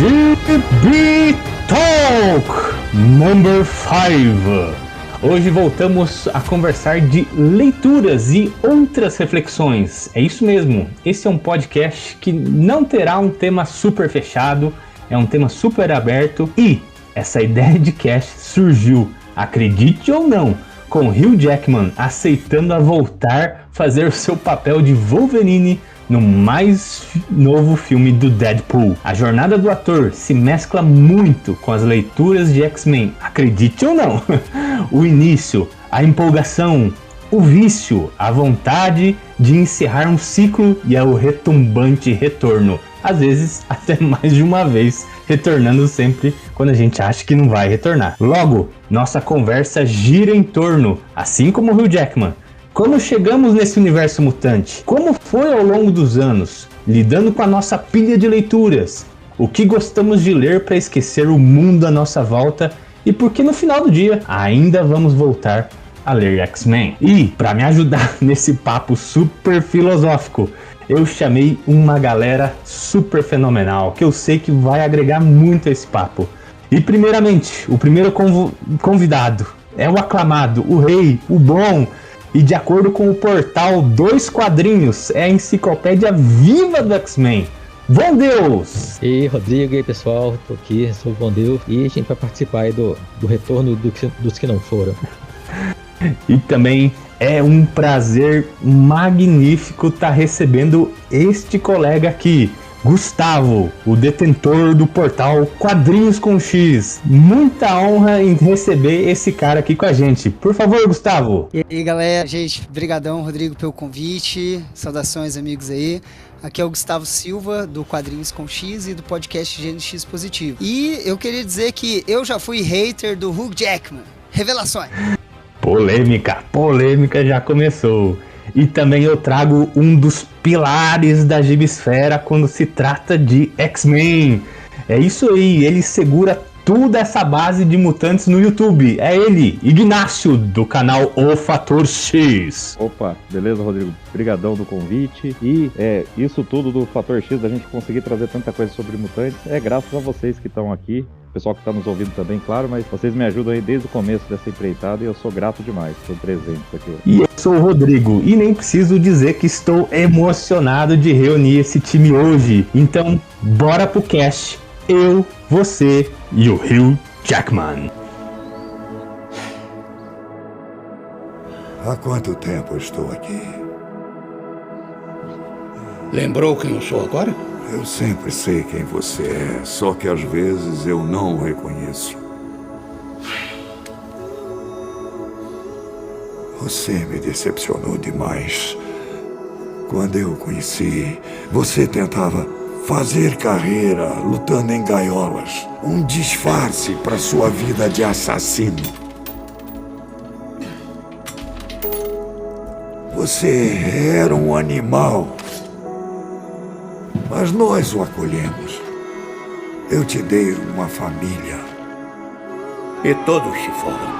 GB Talk Number 5. Hoje voltamos a conversar de leituras e outras reflexões. É isso mesmo, esse é um podcast que não terá um tema super fechado, é um tema super aberto e essa ideia de cast surgiu, acredite ou não, com Hugh Jackman aceitando a voltar fazer o seu papel de Wolverine no mais novo filme do Deadpool. A jornada do ator se mescla muito com as leituras de X-Men, acredite ou não. O início, a empolgação, o vício, a vontade de encerrar um ciclo e o retumbante retorno. Às vezes até mais de uma vez, retornando sempre quando a gente acha que não vai retornar. Logo, nossa conversa gira em torno, assim como o Hugh Jackman, como chegamos nesse universo mutante? Como foi ao longo dos anos? Lidando com a nossa pilha de leituras? O que gostamos de ler para esquecer o mundo à nossa volta? E por que no final do dia ainda vamos voltar a ler X-Men? E para me ajudar nesse papo super filosófico, eu chamei uma galera super fenomenal, que eu sei que vai agregar muito a esse papo. E primeiramente, o primeiro convidado é o aclamado, o rei, o bom. E de acordo com o portal Dois Quadrinhos, é a enciclopédia viva do X-Men. Bom Deus! E aí, Rodrigo, e aí, pessoal, tô aqui, sou o Bom Deus, e a gente vai participar aí do retorno dos que não foram. E também é um prazer magnífico estar recebendo este colega aqui, Gustavo, o detentor do portal Quadrinhos com X. Muita honra em receber esse cara aqui com a gente. Por favor, Gustavo. E aí, galera, gente, brigadão, Rodrigo, pelo convite. Saudações, amigos aí. Aqui é o Gustavo Silva, do Quadrinhos com X e do podcast GNX Positivo. E eu queria dizer que eu já fui hater do Hugh Jackman. Revelações. Polêmica já começou. E também eu trago um dos pilares da Gibisfera quando se trata de X-Men. É isso aí, ele segura toda essa base de mutantes no YouTube. É ele, Ignácio, do canal O Fator X. Opa, beleza, Rodrigo? Brigadão do convite. E isso tudo do Fator X, da gente conseguir trazer tanta coisa sobre mutantes, é graças a vocês que estão aqui. Pessoal que está nos ouvindo também, claro, mas vocês me ajudam aí desde o começo dessa empreitada e eu sou grato demais por presente aqui. E eu sou o Rodrigo, e nem preciso dizer que estou emocionado de reunir esse time hoje. Então, bora pro cast. Eu, você e o Hugh Jackman. Há quanto tempo estou aqui? Lembrou quem eu sou agora? Eu sempre sei quem você é, só que às vezes eu não o reconheço. Você me decepcionou demais. Quando eu o conheci, você tentava fazer carreira lutando em gaiolas. Um disfarce para sua vida de assassino. Você era um animal. Mas nós o acolhemos. Eu te dei uma família. E todos se foram.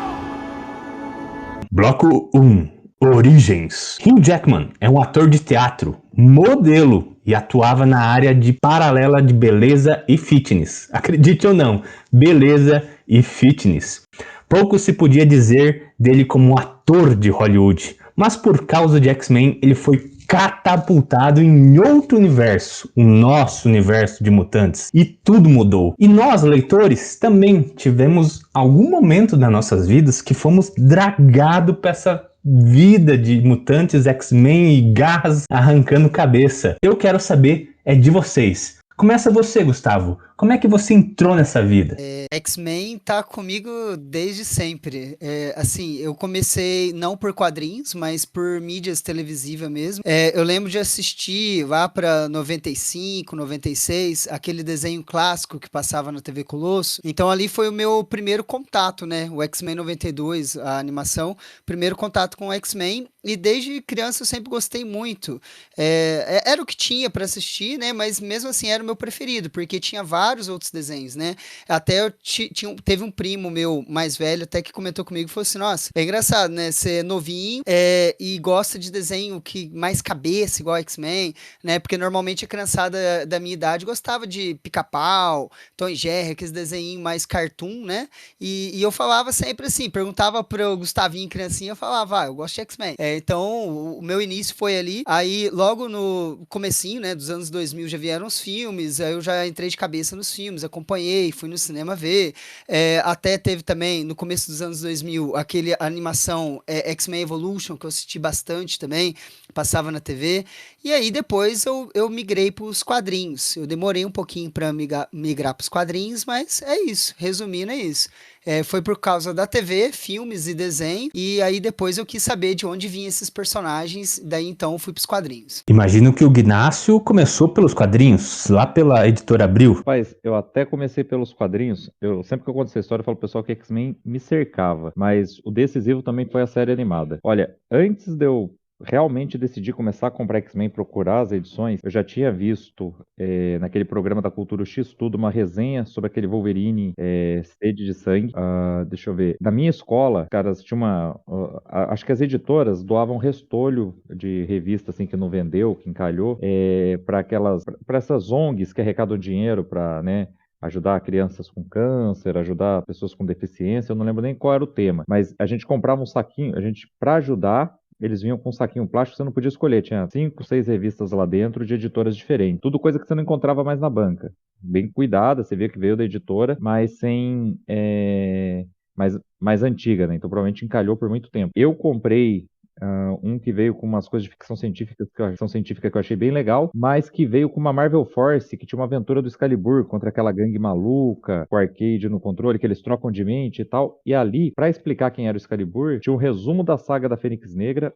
Bloco 1. Origens. Hugh Jackman é um ator de teatro, modelo e atuava na área de paralela de beleza e fitness. Acredite ou não, beleza e fitness. Pouco se podia dizer dele como um ator de Hollywood, mas por causa de X-Men ele foi catapultado em outro universo, o nosso universo de mutantes, e tudo mudou. E nós, leitores, também tivemos algum momento nas nossas vidas que fomos dragados para essa vida de mutantes, X-Men e garras arrancando cabeça. Eu quero saber de vocês. Começa você, Gustavo. Como é que você entrou nessa vida? X-Men tá comigo desde sempre. Assim, eu comecei não por quadrinhos, mas por mídias televisivas mesmo. Eu lembro de assistir lá pra 95, 96, aquele desenho clássico que passava na TV Colosso. Então ali foi o meu primeiro contato, né? O X-Men 92, a animação. Primeiro contato com o X-Men. E desde criança eu sempre gostei muito. Era o que tinha pra assistir, né? Mas mesmo assim era o meu preferido, porque tinha vários vários outros desenhos, né? Até teve um primo meu mais velho até que comentou comigo e falou assim, nossa, é engraçado, né? Você é novinho e gosta de desenho que mais cabeça, igual X-Men, né? Porque normalmente a criançada da minha idade gostava de Pica-Pau, Tom e Jerry, aqueles desenhos mais cartoon, né? E eu falava sempre assim, perguntava pro Gustavinho, criancinha, eu falava, eu gosto de X-Men. Então, o meu início foi ali, aí logo no comecinho, né, dos anos 2000 já vieram os filmes, aí eu já entrei de cabeça nos filmes, acompanhei, fui no cinema ver, até teve também, no começo dos anos 2000, aquele animação X-Men Evolution, que eu assisti bastante também, passava na TV, e aí depois eu migrei para os quadrinhos, eu demorei um pouquinho para migrar para os quadrinhos, mas é isso, resumindo é isso. Foi por causa da TV, filmes e desenho, e aí depois eu quis saber de onde vinham esses personagens, daí então eu fui pros quadrinhos. Imagino que o Ignácio começou pelos quadrinhos, lá pela editora Abril. Rapaz, eu até comecei pelos quadrinhos, sempre que eu conto essa história eu falo pro pessoal que X-Men me cercava, mas o decisivo também foi a série animada. Olha, antes de eu realmente decidi começar a comprar X-Men, procurar as edições, eu já tinha visto naquele programa da Cultura X Tudo uma resenha sobre aquele Wolverine Sede de Sangue. Deixa eu ver. Na minha escola, caras, tinha acho que as editoras doavam restolho de revista assim que não vendeu, que encalhou, para essas ONGs que arrecadam dinheiro para, né, ajudar crianças com câncer, ajudar pessoas com deficiência. Eu não lembro nem qual era o tema, mas a gente comprava um saquinho, para ajudar. Eles vinham com um saquinho plástico, você não podia escolher. Tinha 5, 6 revistas lá dentro de editoras diferentes. Tudo coisa que você não encontrava mais na banca. Bem cuidada, você vê que veio da editora, mas sem... mais antiga, né? Então provavelmente encalhou por muito tempo. Eu comprei um que veio com umas coisas de ficção científica que eu achei bem legal, mas que veio com uma Marvel Force, que tinha uma aventura do Excalibur contra aquela gangue maluca, com o Arcade no controle, que eles trocam de mente e tal. E ali, pra explicar quem era o Excalibur, tinha um resumo da saga da Fênix Negra,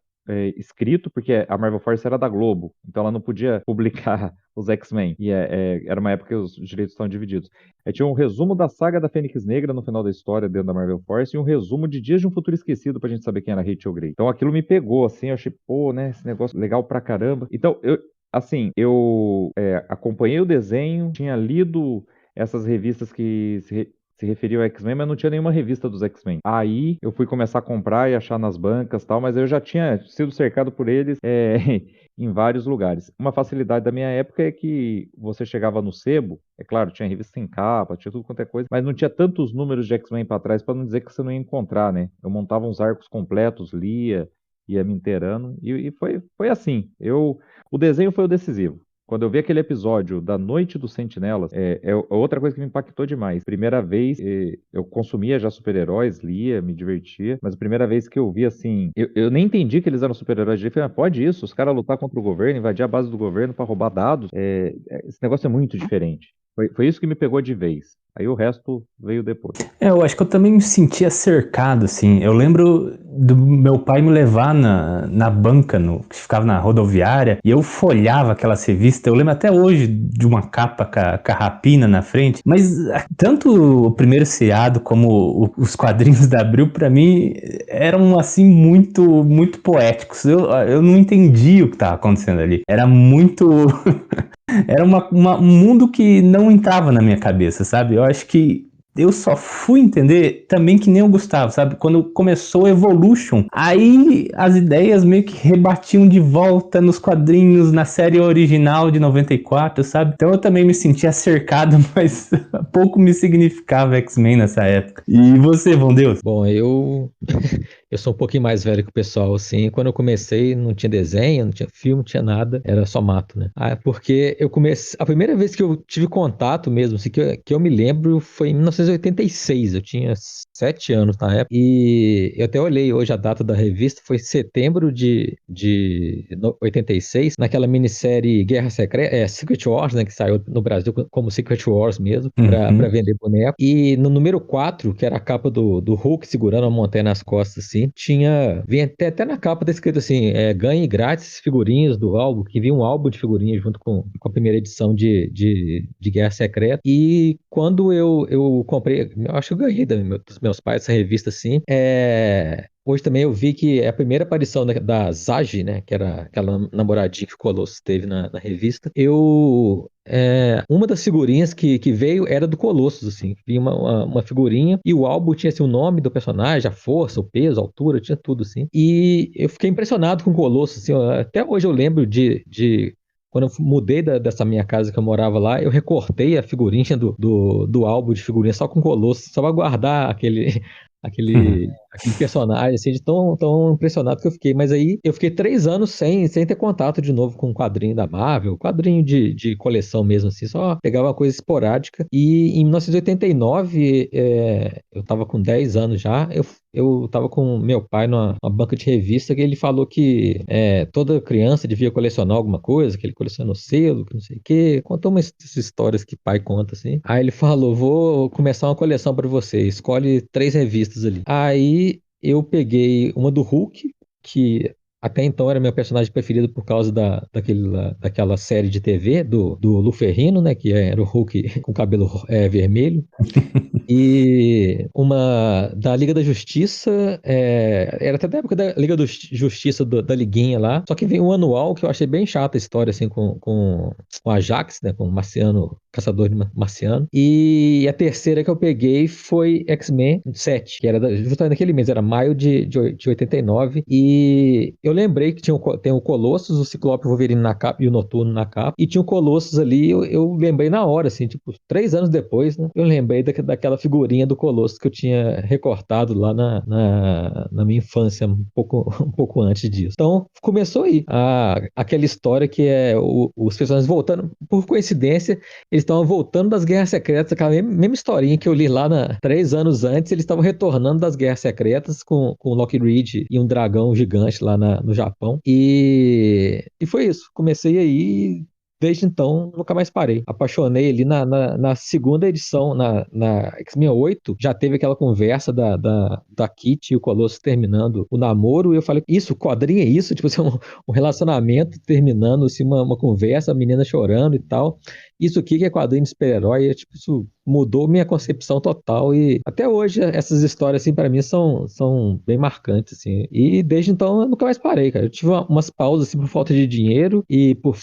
escrito, porque a Marvel Force era da Globo, então ela não podia publicar os X-Men, e era uma época que os direitos estavam divididos. Aí tinha um resumo da saga da Fênix Negra no final da história dentro da Marvel Force, e um resumo de Dias de um Futuro Esquecido pra gente saber quem era Rachel Grey. Então aquilo me pegou, assim, eu achei, pô, né, esse negócio legal pra caramba. Então, eu acompanhei o desenho, tinha lido essas revistas que se referia ao X-Men, mas não tinha nenhuma revista dos X-Men. Aí eu fui começar a comprar e achar nas bancas e tal, mas eu já tinha sido cercado por eles em vários lugares. Uma facilidade da minha época é que você chegava no sebo, é claro, tinha revista em capa, tinha tudo quanto é coisa, mas não tinha tantos números de X-Men para trás para não dizer que você não ia encontrar, né? Eu montava uns arcos completos, lia, ia me inteirando, e foi assim. O desenho foi o decisivo. Quando eu vi aquele episódio da Noite dos Sentinelas, outra coisa que me impactou demais. Primeira vez, eu consumia já super-heróis, lia, me divertia, mas a primeira vez que eu vi, assim, eu nem entendi que eles eram super-heróis. Eu falei, pode isso? Os caras lutar contra o governo, invadir a base do governo pra roubar dados? Esse negócio é muito diferente. Foi isso que me pegou de vez. Aí o resto veio depois. Eu acho que eu também me sentia cercado, assim. Eu lembro do meu pai me levar na banca, que ficava na rodoviária, e eu folhava aquelas revistas. Eu lembro até hoje de uma capa com a rapina na frente. Mas tanto o primeiro seriado como os quadrinhos da Abril, pra mim, eram, assim, muito, muito poéticos. Eu não entendi o que estava acontecendo ali. Era muito... Era um mundo que não entrava na minha cabeça, sabe? Eu acho que eu só fui entender também que nem o Gustavo, sabe? Quando começou Evolution, aí as ideias meio que rebatiam de volta nos quadrinhos, na série original de 94, sabe? Então eu também me sentia cercado, mas pouco me significava X-Men nessa época. E você, Von Deus? Bom, eu sou um pouquinho mais velho que o pessoal, assim. Quando eu comecei, não tinha desenho, não tinha filme, não tinha nada. Era só mato, né? Porque eu comecei... A primeira vez que eu tive contato mesmo, assim, que eu me lembro, foi em 1986. Eu tinha 7 anos na época. E eu até olhei hoje a data da revista. Foi setembro de 86. Naquela minissérie Guerra Secreta... Secret Wars, né? Que saiu no Brasil como Secret Wars mesmo. Pra vender boneco. E no número 4, que era a capa do Hulk segurando a montanha nas costas, assim, vinha até na capa tá escrito assim, ganhe grátis figurinhas do álbum, que vinha um álbum de figurinhas junto com a primeira edição de Guerra Secreta. E quando eu comprei, eu acho que eu ganhei dos meus pais essa revista, assim, Hoje também eu vi que é a primeira aparição da Zagi, né? Que era aquela namoradinha que o Colossus teve na revista. Uma das figurinhas que veio era do Colossus, assim. Vinha uma figurinha e o álbum tinha assim, o nome do personagem, a força, o peso, a altura, tinha tudo, assim. E eu fiquei impressionado com o Colossus, assim. Até hoje eu lembro de quando eu mudei dessa minha casa que eu morava lá, eu recortei a figurinha do álbum de figurinha só com Colossus, só pra guardar aquele personagem, assim, de tão impressionado que eu fiquei. Mas aí eu fiquei 3 anos sem ter contato de novo com o quadrinho da Marvel, quadrinho de coleção mesmo, assim, só pegava uma coisa esporádica. E em 1989, eu tava com 10 anos já, eu tava com meu pai numa banca de revista que ele falou que toda criança devia colecionar alguma coisa, que ele colecionou selo, que não sei o quê. Contou umas histórias que pai conta, assim. Aí ele falou, vou começar uma coleção pra você, escolhe 3 revistas ali. Aí eu peguei uma do Hulk, que até então era meu personagem preferido por causa daquela série de TV do Lu Ferrino, né? Que era o Hulk com cabelo vermelho. E uma da Liga da Justiça, era até da época da Liga da Justiça da Liguinha lá, só que veio um anual que eu achei bem chata a história, assim, com o Ajax, né, com o Marciano, caçador de Marciano. E a terceira que eu peguei foi X-Men 7, que era justamente naquele mês, era maio de 89, e eu lembrei que tem o Colossus, o Ciclope, o Wolverine na capa e o Noturno na capa, e tinha o Colossus ali, eu lembrei na hora, assim, tipo, 3 anos depois, né, eu lembrei daquela figurinha do Colossus que eu tinha recortado lá na minha infância, um pouco antes disso. Então, começou aí aquela história que os personagens voltando, por coincidência, eles estavam voltando das Guerras Secretas, aquela mesma historinha que eu li lá 3 anos antes, eles estavam retornando das Guerras Secretas com o Loki Reed e um dragão gigante lá no Japão. E foi isso. Comecei aí. Desde então, nunca mais parei. Apaixonei ali na segunda edição, na X-Men 8, já teve aquela conversa da Kitty e o Colossus terminando o namoro, e eu falei, isso, quadrinho é isso? Tipo assim, um relacionamento terminando, assim, uma conversa, a menina chorando e tal. Isso aqui que é quadrinho de super-herói, tipo, isso mudou minha concepção total, e até hoje essas histórias, assim, para mim são bem marcantes, assim. E desde então eu nunca mais parei, cara. Eu tive umas pausas, assim, por falta de dinheiro e por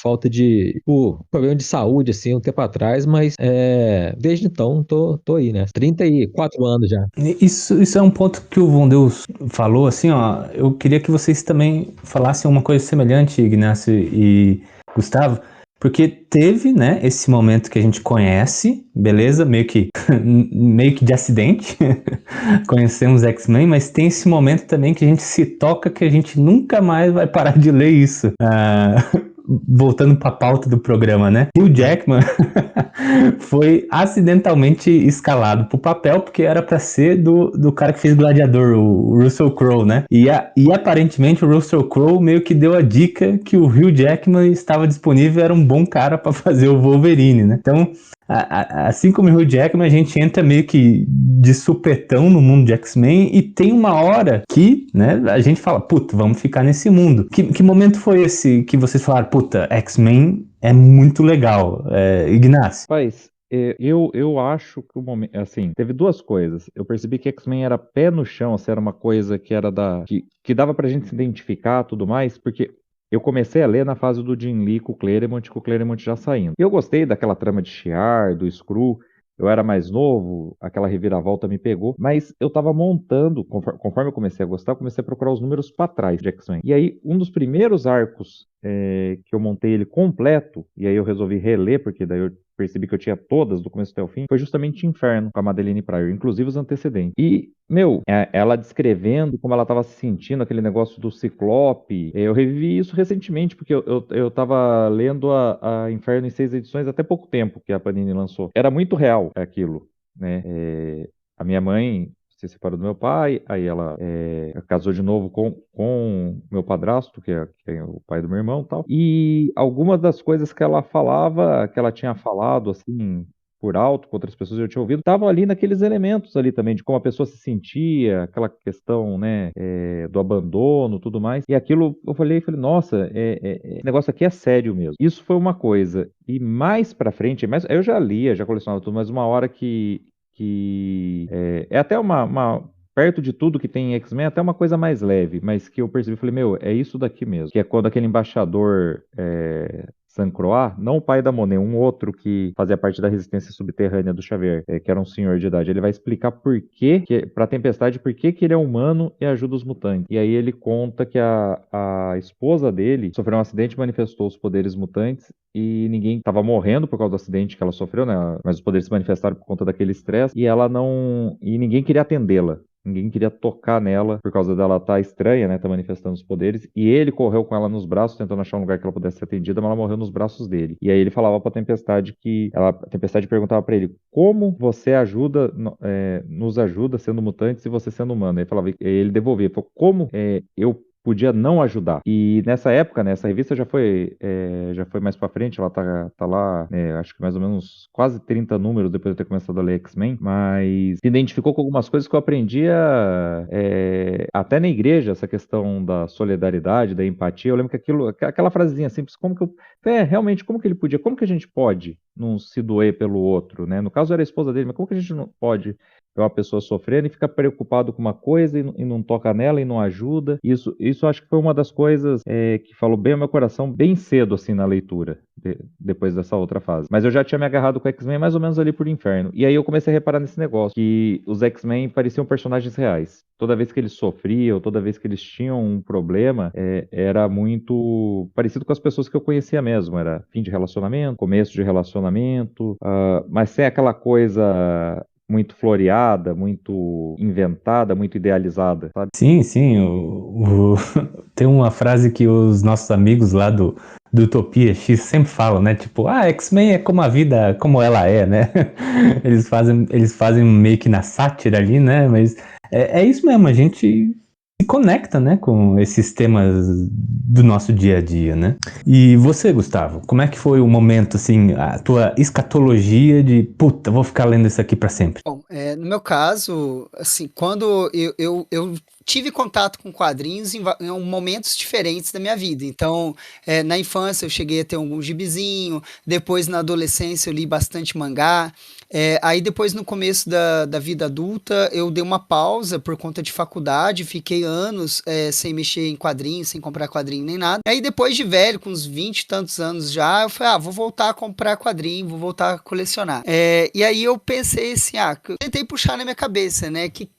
problema de saúde, assim, um tempo atrás, mas desde então tô aí, né? 34 anos já. Isso é um ponto que o Von Deus falou, assim, ó. Eu queria que vocês também falassem uma coisa semelhante, Ignacio e Gustavo, porque teve, né, esse momento que a gente conhece, beleza? Meio que de acidente, conhecemos X-Men, mas tem esse momento também que a gente se toca que a gente nunca mais vai parar de ler isso. Voltando para a pauta do programa, né? Hugh Jackman foi acidentalmente escalado pro papel porque era para ser do cara que fez Gladiador, o Russell Crowe, né? E aparentemente o Russell Crowe meio que deu a dica que o Hugh Jackman estava disponível, era um bom cara para fazer o Wolverine, né? Então, assim como o Hugh Jackman, a gente entra meio que de supetão no mundo de X-Men e tem uma hora que, né, a gente fala, puta, vamos ficar nesse mundo. Que momento foi esse que vocês falaram, puta, X-Men é muito legal, Ignacio? Rapaz, eu acho que o momento, assim, teve duas coisas. Eu percebi que X-Men era pé no chão, assim, era uma coisa que era que dava pra gente se identificar, tudo mais, porque eu comecei a ler na fase do Jim Lee com o Claremont já saindo. Eu gostei daquela trama de Shi'ar, do Skrull. Eu era mais novo, aquela reviravolta me pegou, mas eu tava montando, conforme eu comecei a gostar, eu comecei a procurar os números pra trás de X-Men. E aí, um dos primeiros arcos que eu montei ele completo, e aí eu resolvi reler, porque daí eu percebi que eu tinha todas do começo até o fim, foi justamente Inferno, com a Madeline Pryor, inclusive os antecedentes. E, meu, ela descrevendo como ela tava se sentindo, aquele negócio do Ciclope, eu revivi isso recentemente, porque eu tava lendo a Inferno em 6 edições até pouco tempo que a Panini lançou. Era muito real aquilo, né? A minha mãe se separou do meu pai, aí ela casou de novo com meu padrasto, que é o pai do meu irmão e tal. E algumas das coisas que ela falava, que ela tinha falado, assim, por alto, com outras pessoas eu tinha ouvido, estavam ali naqueles elementos ali também, de como a pessoa se sentia, aquela questão, né, do abandono, tudo mais. E aquilo, eu falei, nossa, esse negócio aqui é sério mesmo. Isso foi uma coisa. E mais pra frente, eu já lia, já colecionava tudo, mas uma hora que é até uma perto de tudo que tem em X-Men, até uma coisa mais leve, mas que eu percebi, falei, meu, é isso daqui mesmo. Que é quando aquele embaixador Sancroix, não o pai da Monet, um outro que fazia parte da resistência subterrânea do Xavier, que era um senhor de idade, ele vai explicar por que, pra Tempestade, por que ele é humano e ajuda os mutantes. E aí ele conta que a esposa dele sofreu um acidente e manifestou os poderes mutantes e ninguém estava morrendo por causa do acidente que ela sofreu, né? Mas os poderes se manifestaram por conta daquele estresse e ela não... E ninguém queria atendê-la. Ninguém queria tocar nela por causa dela estar estranha, né? Tá manifestando os poderes. E ele correu com ela nos braços, tentando achar um lugar que ela pudesse ser atendida, mas ela morreu nos braços dele. E aí ele falava pra Tempestade a Tempestade perguntava pra ele: como você ajuda, nos ajuda sendo mutante se você sendo humano? Ele devolvia, falou, como eu podia não ajudar. E nessa época, né, essa revista já foi mais pra frente, ela tá lá, acho que mais ou menos quase 30 números depois de eu ter começado a ler X-Men, mas se identificou com algumas coisas que eu aprendia até na igreja, essa questão da solidariedade, da empatia. Eu lembro que aquela frasezinha simples, realmente, como que ele podia, como que a gente pode não se doer pelo outro, né? No caso era a esposa dele, mas como que a gente não pode ver uma pessoa sofrendo e fica preocupado com uma coisa e não toca nela e não ajuda? Isso acho que foi uma das coisas que falou bem ao meu coração bem cedo, assim, na leitura, depois dessa outra fase. Mas eu já tinha me agarrado com o X-Men mais ou menos ali por Inferno. E aí eu comecei a reparar nesse negócio, que os X-Men pareciam personagens reais. Toda vez que eles sofriam, toda vez que eles tinham um problema, era muito parecido com as pessoas que eu conhecia mesmo. Era fim de relacionamento, começo de relacionamento, mas sem aquela coisa muito floreada, muito inventada, muito idealizada, sabe? Sim, tem uma frase que os nossos amigos lá do Utopia X sempre falam, né? Tipo, X-Men é como a vida, como ela é, né? Eles fazem meio que na sátira ali, né? Mas é isso mesmo, a gente se conecta, né, com esses temas do nosso dia a dia, né? E você, Gustavo, como é que foi o momento, assim, a tua escatologia de, puta, vou ficar lendo isso aqui pra sempre? Bom, no meu caso, assim, quando eu tive contato com quadrinhos em momentos diferentes da minha vida. Então, na infância eu cheguei a ter algum gibizinho, depois na adolescência eu li bastante mangá, aí depois no começo da vida adulta eu dei uma pausa por conta de faculdade, fiquei anos sem mexer em quadrinhos, sem comprar quadrinho nem nada. Aí depois de velho, com uns 20 e tantos anos já, eu falei, vou voltar a comprar quadrinho, vou voltar a colecionar. E aí eu pensei assim, eu tentei puxar na minha cabeça, né, que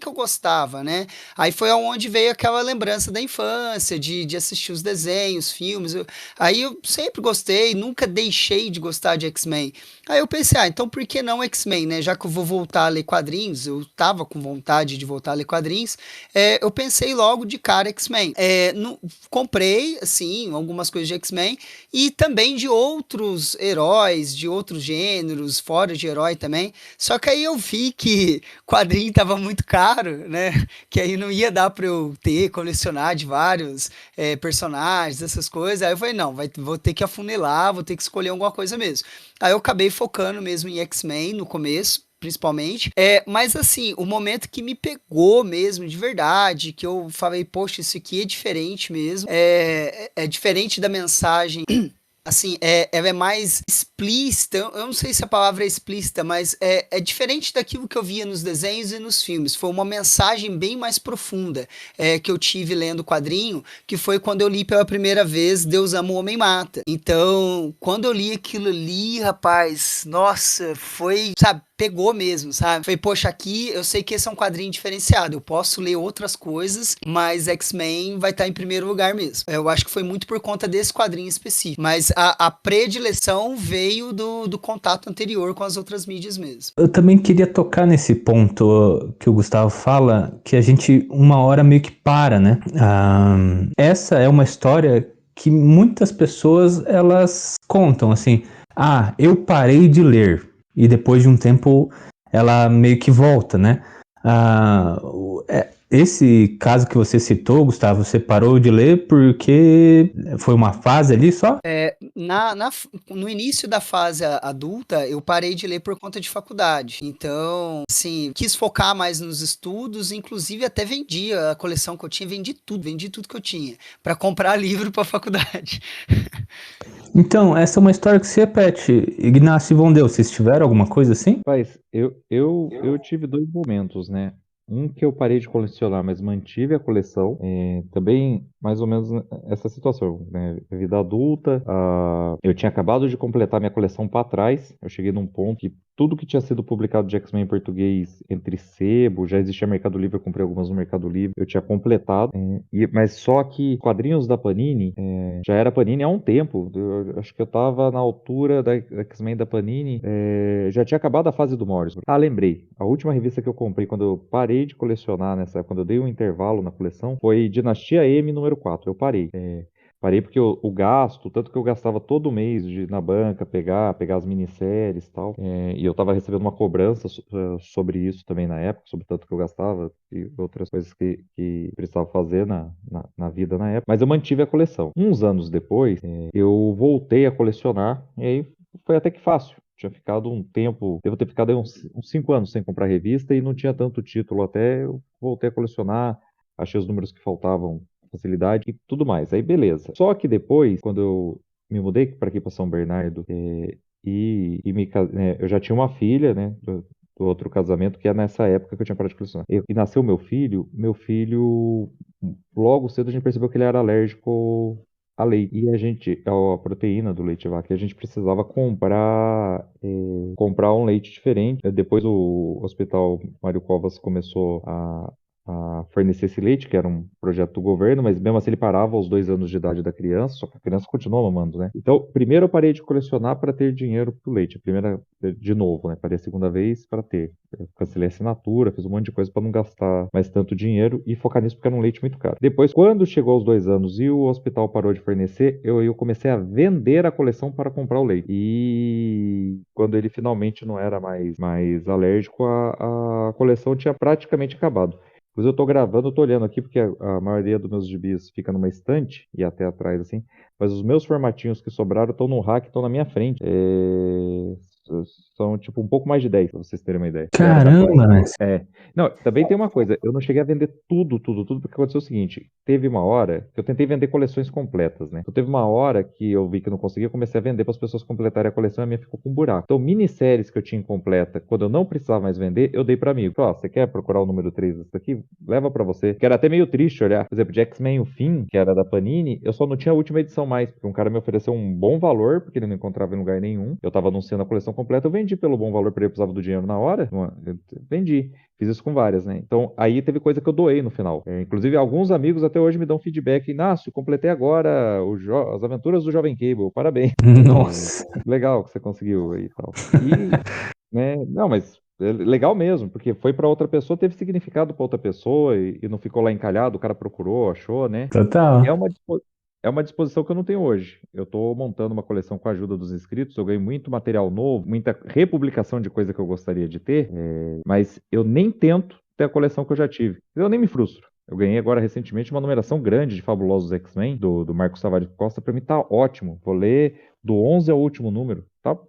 eu gostava, né? Aí foi aonde veio aquela lembrança da infância, de assistir os desenhos, filmes. Aí eu sempre gostei, nunca deixei de gostar de X-Men. Aí eu pensei, então por que não X-Men, né? Já que eu vou voltar a ler quadrinhos, eu tava com vontade de voltar a ler quadrinhos, eu pensei logo de cara X-Men. Comprei, assim, algumas coisas de X-Men e também de outros heróis, de outros gêneros, fora de herói também. Só que aí eu vi que quadrinho tava muito caro, né? Que aí não ia dar pra eu colecionar de vários personagens, essas coisas. Aí eu falei, não, vou ter que afunilar, vou ter que escolher alguma coisa mesmo. Aí eu acabei focando mesmo em X-Men no começo, principalmente. Mas assim, o momento que me pegou mesmo, de verdade, que eu falei, poxa, isso aqui é diferente mesmo, é diferente da mensagem. Assim, ela é mais explícita, eu não sei se a palavra é explícita, mas é diferente daquilo que eu via nos desenhos e nos filmes. Foi uma mensagem bem mais profunda que eu tive lendo o quadrinho, que foi quando eu li pela primeira vez Deus Ama o Homem Mata. Então, quando eu li aquilo ali, rapaz, nossa, foi, sabe, pegou mesmo, sabe? Falei, poxa, aqui eu sei que esse é um quadrinho diferenciado, eu posso ler outras coisas, mas X-Men vai estar em primeiro lugar mesmo. Eu acho que foi muito por conta desse quadrinho específico, mas a predileção veio do contato anterior com as outras mídias mesmo. Eu também queria tocar nesse ponto que o Gustavo fala, que a gente uma hora meio que para, né? Essa é uma história que muitas pessoas, elas contam, assim, eu parei de ler, e depois de um tempo ela meio que volta, né? Esse caso que você citou, Gustavo, você parou de ler porque foi uma fase ali só? No início da fase adulta, eu parei de ler por conta de faculdade. Então, assim, quis focar mais nos estudos, inclusive até vendi a coleção que eu tinha, vendi tudo que eu tinha, para comprar livro para faculdade. Então, essa é uma história que se repete. Ignácio e Von Deus, vocês tiveram alguma coisa assim? Mas eu tive dois momentos, né? Um que eu parei de colecionar, mas mantive a coleção. Também, mais ou menos, essa situação, né? Vida adulta, eu tinha acabado de completar minha coleção para trás. Eu cheguei num ponto que tudo que tinha sido publicado de X-Men em português entre sebo, já existia Mercado Livre, eu comprei algumas no Mercado Livre, eu tinha completado. Mas só que quadrinhos da Panini, já era Panini há um tempo. Eu acho que eu tava na altura da X-Men da Panini, já tinha acabado a fase do Morrison. Lembrei. A última revista que eu comprei quando eu parei de colecionar nessa época, quando eu dei um intervalo na coleção, foi Dinastia M número 4. Eu parei. Parei porque o gasto, tanto que eu gastava todo mês na banca, pegar as minisséries e tal, e eu tava recebendo uma cobrança sobre isso também na época, sobre tanto que eu gastava e outras coisas que precisava fazer na vida na época. Mas eu mantive a coleção. Uns anos depois, eu voltei a colecionar, e aí foi até que fácil. Tinha ficado um tempo, devo ter ficado aí uns 5 anos sem comprar revista e não tinha tanto título até eu voltei a colecionar, achei os números que faltavam, facilidade e tudo mais. Aí beleza. Só que depois, quando eu me mudei para aqui para São Bernardo, eu já tinha uma filha, né, do outro casamento, que é nessa época que eu tinha parado de colecionar. E nasceu meu filho, logo cedo a gente percebeu que ele era alérgico a leite. E a proteína do leite vaca, e a gente precisava comprar um leite diferente. Depois o Hospital Mário Covas começou a fornecer esse leite, que era um projeto do governo, mas mesmo assim ele parava aos 2 anos de idade da criança, só que a criança continua mamando, né? Então, primeiro eu parei de colecionar para ter dinheiro pro leite. A primeira, de novo, né? Parei a segunda vez para ter. Eu cancelei a assinatura, fiz um monte de coisa para não gastar mais tanto dinheiro e focar nisso porque era um leite muito caro. Depois, quando chegou aos 2 anos e o hospital parou de fornecer, eu comecei a vender a coleção para comprar o leite. E quando ele finalmente não era mais alérgico, a coleção tinha praticamente acabado. Pois eu tô gravando, eu tô olhando aqui, porque a maioria dos meus gibis fica numa estante e até atrás, assim. Mas os meus formatinhos que sobraram estão no rack, estão na minha frente. São, tipo, um pouco mais de 10, pra vocês terem uma ideia. Caramba, mas... Não, também tem uma coisa, eu não cheguei a vender tudo, porque aconteceu o seguinte, teve uma hora que eu tentei vender coleções completas, né? Então teve uma hora que eu vi que eu não conseguia, eu comecei a vender para as pessoas completarem a coleção e a minha ficou com um buraco. Então, minisséries que eu tinha incompleta, quando eu não precisava mais vender, eu dei para amigo. Ó, você quer procurar o número 3 desse daqui? Leva para você. Que era até meio triste olhar. Por exemplo, de X-Men o Fim, que era da Panini, eu só não tinha a última edição mais, porque um cara me ofereceu um bom valor, porque ele não encontrava em lugar nenhum. Eu tava anunciando a coleção completa, eu vendi pelo bom valor, porque ele precisava do dinheiro na hora. Eu vendi. Fiz isso com várias, né? Então, aí teve coisa que eu doei no final. Inclusive, alguns amigos até hoje me dão feedback. Inácio, completei agora as aventuras do Jovem Cable. Parabéns. Nossa. Legal que você conseguiu aí e tal. Né? Não, mas legal mesmo, porque foi para outra pessoa, teve significado para outra pessoa e não ficou lá encalhado, o cara procurou, achou, né? Total. É uma disposição que eu não tenho hoje. Eu estou montando uma coleção com a ajuda dos inscritos, eu ganhei muito material novo, muita republicação de coisa que eu gostaria de ter, mas eu nem tento ter a coleção que eu já tive. Eu nem me frustro. Eu ganhei agora recentemente uma numeração grande de Fabulosos X-Men, do Marcos Tavares Costa, para mim tá ótimo. Vou ler do 11 ao último número.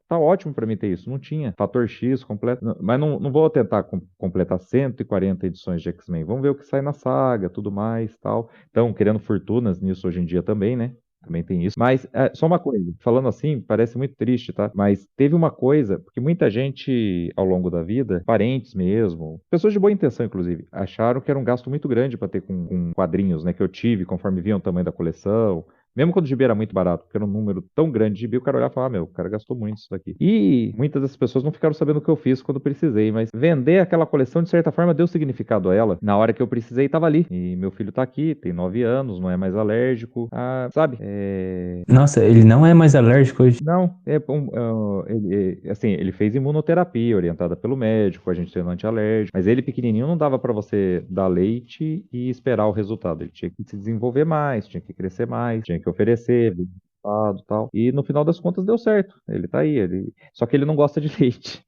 Tá ótimo para mim ter isso. Não tinha Fator X completo, mas não vou tentar completar 140 edições de X-Men. Vamos ver o que sai na saga, tudo mais, tal. Então, querendo fortunas nisso hoje em dia também, né? Também tem isso. Mas, só uma coisa, falando assim, parece muito triste, tá? Mas teve uma coisa, porque muita gente, ao longo da vida, parentes mesmo, pessoas de boa intenção, inclusive, acharam que era um gasto muito grande para ter com quadrinhos, né? Que eu tive, conforme viam o tamanho da coleção. Mesmo quando o gibi era muito barato, porque era um número tão grande de gibi, o cara olhava e falava, o cara gastou muito isso daqui. E muitas das pessoas não ficaram sabendo o que eu fiz quando precisei, mas vender aquela coleção, de certa forma, deu significado a ela. Na hora que eu precisei, tava ali. E meu filho tá aqui, tem 9 anos, não é mais alérgico, sabe? Nossa, ele não é mais alérgico hoje? Não, ele fez imunoterapia orientada pelo médico, a gente tem um antialérgico, mas ele pequenininho não dava pra você dar leite e esperar o resultado. Ele tinha que se desenvolver mais, tinha que crescer mais, tinha que oferecer, resultado e tal. E no final das contas deu certo. Ele tá aí, só que ele não gosta de leite.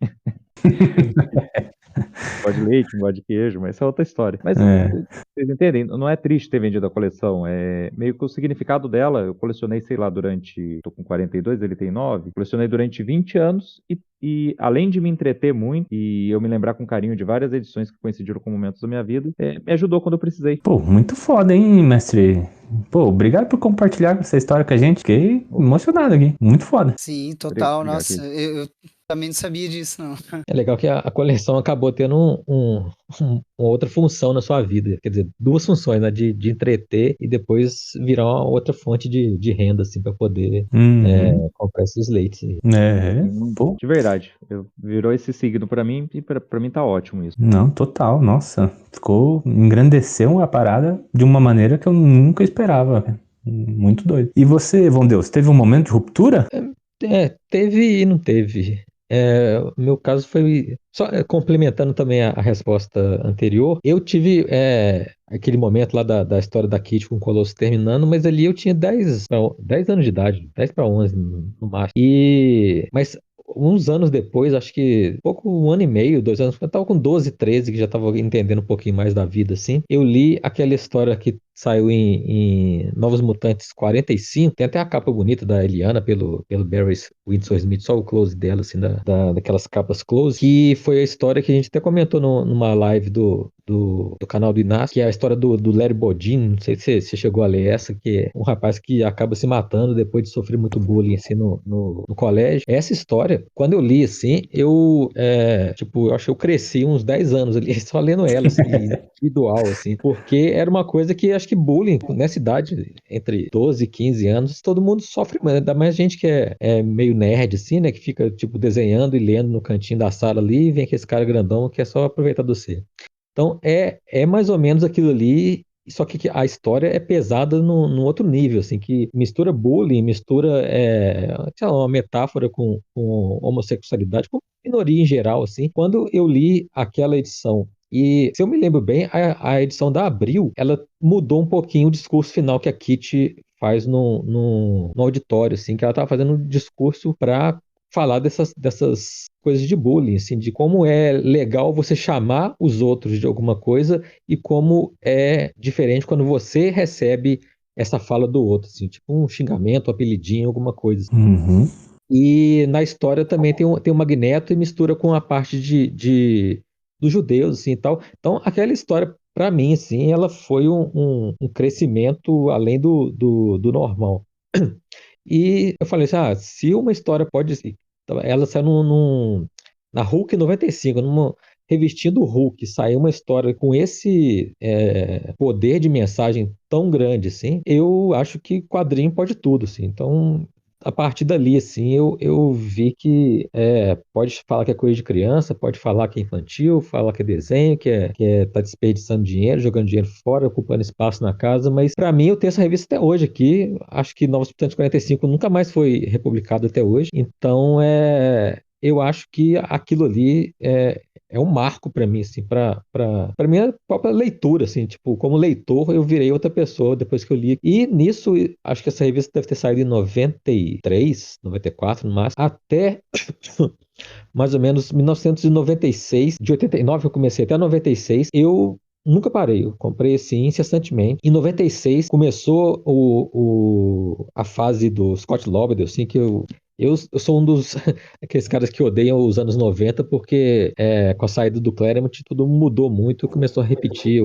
Gosta de leite, não gosta de queijo, mas isso é outra história. Mas vocês entendem? Não é triste ter vendido a coleção. É meio que o significado dela, eu colecionei, sei lá, tô com 42, ele tem 9, colecionei durante 20 anos e além de me entreter muito e eu me lembrar com carinho de várias edições que coincidiram com momentos da minha vida, me ajudou quando eu precisei. Pô, muito foda, hein, mestre? Pô, obrigado por compartilhar essa história com a gente. Fiquei emocionado aqui. Muito foda. Sim, total. Obrigado, Nossa, gente. eu Também não sabia disso, não. É legal que a coleção acabou tendo uma outra função na sua vida. Quer dizer, duas funções, né? De entreter e depois virar uma outra fonte de renda, assim, para poder Uhum. comprar esses leites aí. Pô. De verdade. Virou esse signo pra mim e pra mim tá ótimo isso. Não, total, nossa. Engrandeceu a parada de uma maneira que eu nunca esperava, velho. Muito doido. E você, Von Deus, teve um momento de ruptura? Teve e não teve. O meu caso foi. Só complementando também a resposta anterior, eu tive aquele momento lá da história da Kitty com o Colosso terminando, mas ali eu tinha 10 anos de idade, 10 para 11 no máximo. Mas uns anos depois, acho que um ano e meio, 2 anos, eu tava com 12, 13, que já tava entendendo um pouquinho mais da vida, assim. Eu li aquela história que saiu em Novos Mutantes 45, tem até a capa bonita da Eliana pelo Barry Windsor Smith, só o close dela, assim, daquelas capas close, que foi a história que a gente até comentou numa live do canal do Inácio, que é a história do Larry Bodin, não sei se você chegou a ler essa, que é um rapaz que acaba se matando depois de sofrer muito bullying, assim, no colégio. Essa história, quando eu li, assim, eu acho que eu cresci uns 10 anos ali, só lendo ela, assim, individual, assim, porque era uma coisa que acho que bullying nessa idade, entre 12 e 15 anos, todo mundo sofre, mas ainda mais gente que é meio nerd, assim, né, que fica, tipo, desenhando e lendo no cantinho da sala ali, e vem aquele cara grandão que é só aproveitar do você. Então, é mais ou menos aquilo ali, só que a história é pesada num outro nível, assim, que mistura bullying, mistura, sei lá, uma metáfora com homossexualidade, com minoria em geral, assim. Quando eu li aquela edição, e se eu me lembro bem, a edição da Abril, ela mudou um pouquinho o discurso final que a Kitty faz no auditório, assim, que ela estava fazendo um discurso para falar dessas coisas de bullying, assim, de como é legal você chamar os outros de alguma coisa e como é diferente quando você recebe essa fala do outro, assim, tipo um xingamento, um apelidinho, alguma coisa assim. Uhum. E na história também tem o Magneto e mistura com a parte dos judeus, assim, e tal. Então, aquela história, para mim, assim, ela foi um crescimento além do normal. E eu falei assim, se uma história pode ser, ela saiu na Hulk 95, numa revistinha do Hulk, saiu uma história com esse poder de mensagem tão grande, assim, eu acho que quadrinho pode tudo, assim. Então, a partir dali, assim, eu vi que pode falar que é coisa de criança, pode falar que é infantil, falar que é desenho, tá desperdiçando dinheiro, jogando dinheiro fora, ocupando espaço na casa, mas pra mim eu tenho essa revista até hoje aqui, acho que Novos Mutantes 45 nunca mais foi republicado até hoje, então eu acho que aquilo ali é um marco pra mim, assim, pra minha própria leitura, assim, tipo, como leitor eu virei outra pessoa depois que eu li. E nisso, acho que essa revista deve ter saído em 93, 94 no máximo, até mais ou menos 1996, de 89 eu comecei até 96, eu nunca parei, eu comprei assim incessantemente. Em 96 começou a fase do Scott Lobdell, assim, que eu sou um dos aqueles caras que odeiam os anos 90 porque com a saída do Claremont tudo mudou muito, começou a repetir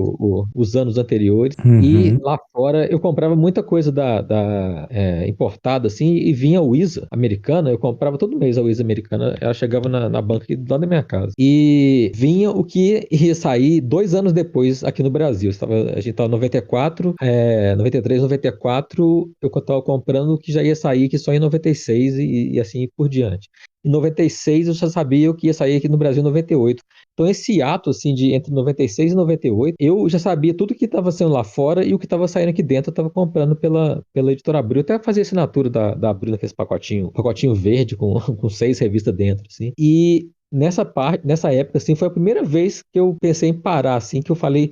os anos anteriores. E Uhum. lá fora eu comprava muita coisa importada assim e vinha a Wiza americana, eu comprava todo mês a Wiza americana, ela chegava na banca aqui do lado da minha casa. E vinha o que ia sair 2 anos depois aqui no Brasil. A gente estava em 94, 93, 94, eu estava comprando o que já ia sair aqui só em 96 e assim por diante. Em 96 eu já sabia o que ia sair aqui no Brasil em 98. Então esse ato assim de entre 96 e 98, eu já sabia tudo que estava saindo lá fora e o que estava saindo aqui dentro eu estava comprando pela editora Abril. Eu até fazia assinatura da Abril naquele pacotinho verde com 6 revistas dentro, assim. E nessa época, assim, foi a primeira vez que eu pensei em parar, assim, que eu falei,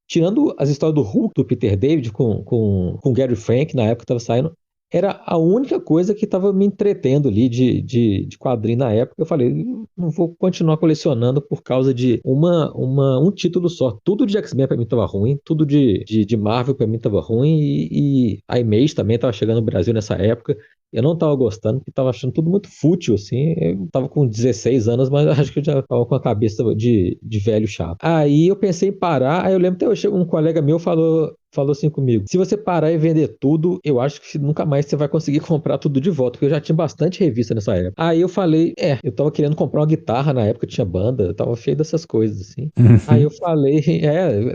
tirando as histórias do Hulk, do Peter David, com Gary Frank, na época que estava saindo, era a única coisa que estava me entretendo ali de quadrinho na época. Eu falei, não vou continuar colecionando por causa de um título só. Tudo de X-Men pra mim tava ruim, tudo de Marvel pra mim tava ruim, e a Image também tava chegando no Brasil nessa época. Eu não tava gostando, porque tava achando tudo muito fútil, assim. Eu tava com 16 anos, mas eu acho que eu já tava com a cabeça de velho chato. Aí eu pensei em parar, aí eu lembro até hoje, um colega meu falou falou assim comigo: se você parar e vender tudo, eu acho que nunca mais você vai conseguir comprar tudo de volta, porque eu já tinha bastante revista nessa época. Aí eu falei, eu tava querendo comprar uma guitarra na época, tinha banda, eu tava cheio dessas coisas, assim. Aí eu falei,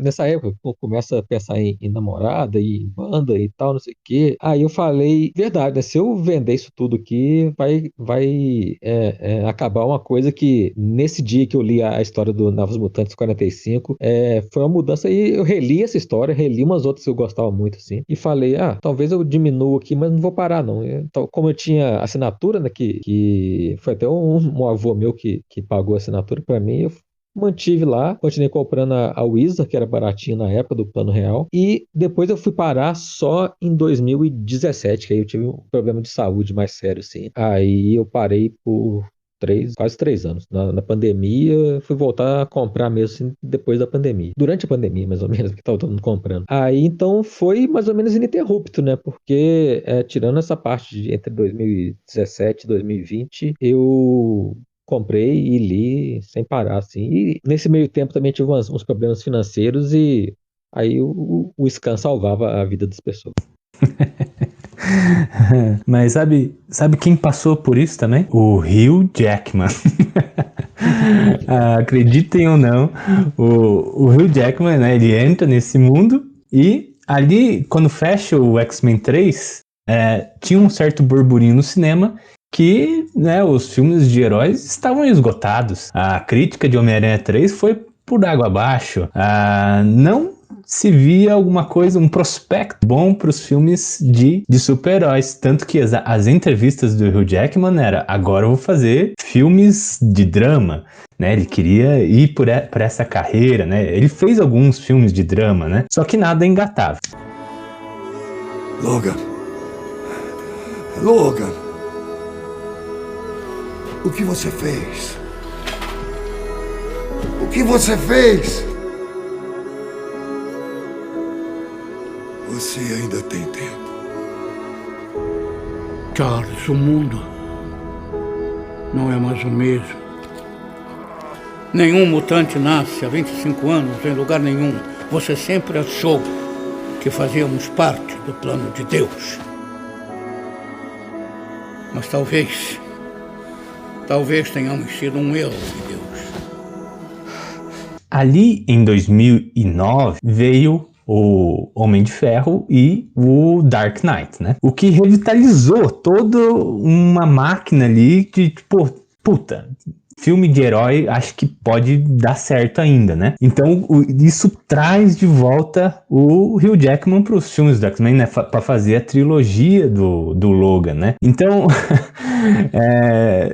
nessa época, começa a pensar em namorada, e em banda e tal, não sei o quê. Aí eu falei, verdade, né? Se eu vender isso tudo aqui, vai acabar uma coisa que, nesse dia que eu li a história do Novos Mutantes 45, foi uma mudança, e eu reli essa história, reli umas outras que eu gostava muito, assim, e falei, talvez eu diminua aqui, mas não vou parar, não. Então, como eu tinha assinatura, né, que foi até um avô meu que pagou a assinatura pra mim, eu mantive lá, continuei comprando a Wizard, que era baratinho na época do plano real, e depois eu fui parar só em 2017, que aí eu tive um problema de saúde mais sério, assim. Aí eu parei por quase 3 anos. Na pandemia, fui voltar a comprar mesmo assim, depois da pandemia. Durante a pandemia, mais ou menos, que tava todo mundo comprando. Aí, então, foi mais ou menos ininterrupto, né? Porque, tirando essa parte entre 2017 e 2020, eu comprei e li sem parar, assim. E nesse meio tempo também tive uns problemas financeiros, e aí o Scan salvava a vida das pessoas. Mas sabe quem passou por isso também? O Hugh Jackman. Acreditem ou não, o Hugh Jackman, né, ele entra nesse mundo, e ali, quando fecha o X-Men 3, tinha um certo burburinho no cinema que, né, os filmes de heróis estavam esgotados. A crítica de Homem-Aranha 3 foi por água abaixo. Não se via alguma coisa, um prospecto bom para os filmes de super-heróis. Tanto que as entrevistas do Hugh Jackman era: agora eu vou fazer filmes de drama, né? Ele queria ir por essa carreira, né? Ele fez alguns filmes de drama, né? Só que nada engatava. Logan, o que você fez? O que você fez? Você ainda tem tempo. Charles, o mundo não é mais o mesmo. Nenhum mutante nasce há 25 anos em lugar nenhum. Você sempre achou que fazíamos parte do plano de Deus. Mas talvez tenhamos sido um erro de Deus. Ali em 2009 veio o Homem de Ferro e o Dark Knight, né? O que revitalizou toda uma máquina ali de, tipo, puta, filme de herói acho que pode dar certo ainda, né? Então isso traz de volta o Hugh Jackman para os filmes do X-Men, né? Para fazer a trilogia do Logan, né? Então,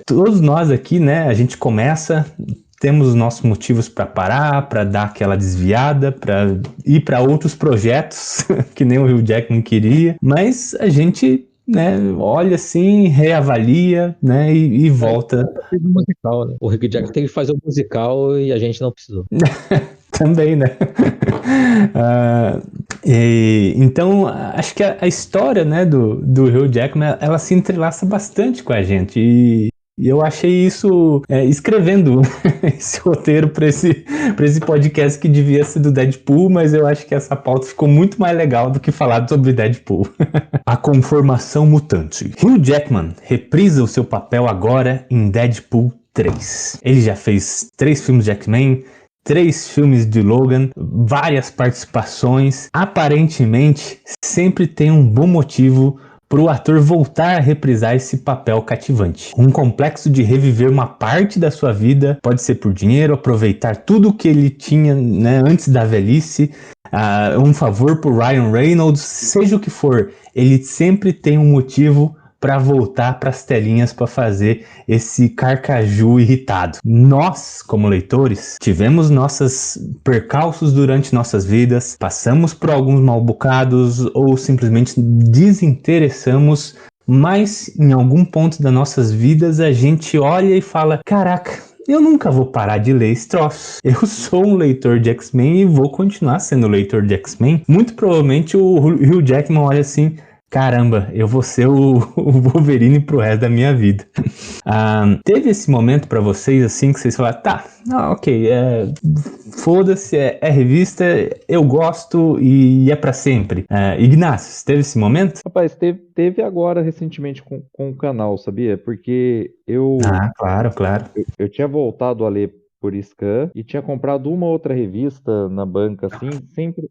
todos nós aqui, né? A gente começa... Temos os nossos motivos para parar, para dar aquela desviada, para ir para outros projetos, que nem o Hugh Jackman queria. Mas a gente, né, olha assim, reavalia, né, e volta. Um musical, né? O Hugh Jackman tem que fazer um musical e a gente não precisou. Também, né? Então, acho que a história, né, do Hugh Jackman, ela se entrelaça bastante com a gente. E eu achei isso, escrevendo esse roteiro para esse podcast, que devia ser do Deadpool, mas eu acho que essa pauta ficou muito mais legal do que falar sobre Deadpool. A conformação mutante. Hugh Jackman reprisa o seu papel agora em Deadpool 3. Ele já fez 3 filmes de X-Men, 3 filmes de Logan, várias participações. Aparentemente, sempre tem um bom motivo para o ator voltar a reprisar esse papel cativante. Um complexo de reviver uma parte da sua vida, pode ser por dinheiro, aproveitar tudo que ele tinha, né, antes da velhice, um favor por Ryan Reynolds, seja o que for, ele sempre tem um motivo para voltar para as telinhas para fazer esse carcaju irritado. Nós, como leitores, tivemos nossos percalços durante nossas vidas, passamos por alguns mal-bocados ou simplesmente desinteressamos, mas em algum ponto das nossas vidas a gente olha e fala: caraca, eu nunca vou parar de ler esse troço. Eu sou um leitor de X-Men e vou continuar sendo leitor de X-Men. Muito provavelmente o Hugh Jackman olha assim: caramba, eu vou ser o Wolverine pro resto da minha vida. Teve esse momento pra vocês, assim, que vocês falaram, tá, ok, foda-se, é revista, eu gosto e é pra sempre. Ignácio, teve esse momento? Rapaz, teve agora recentemente com o canal, sabia? Porque Claro. eu tinha voltado a ler por scan e tinha comprado uma outra revista na banca, assim, sempre.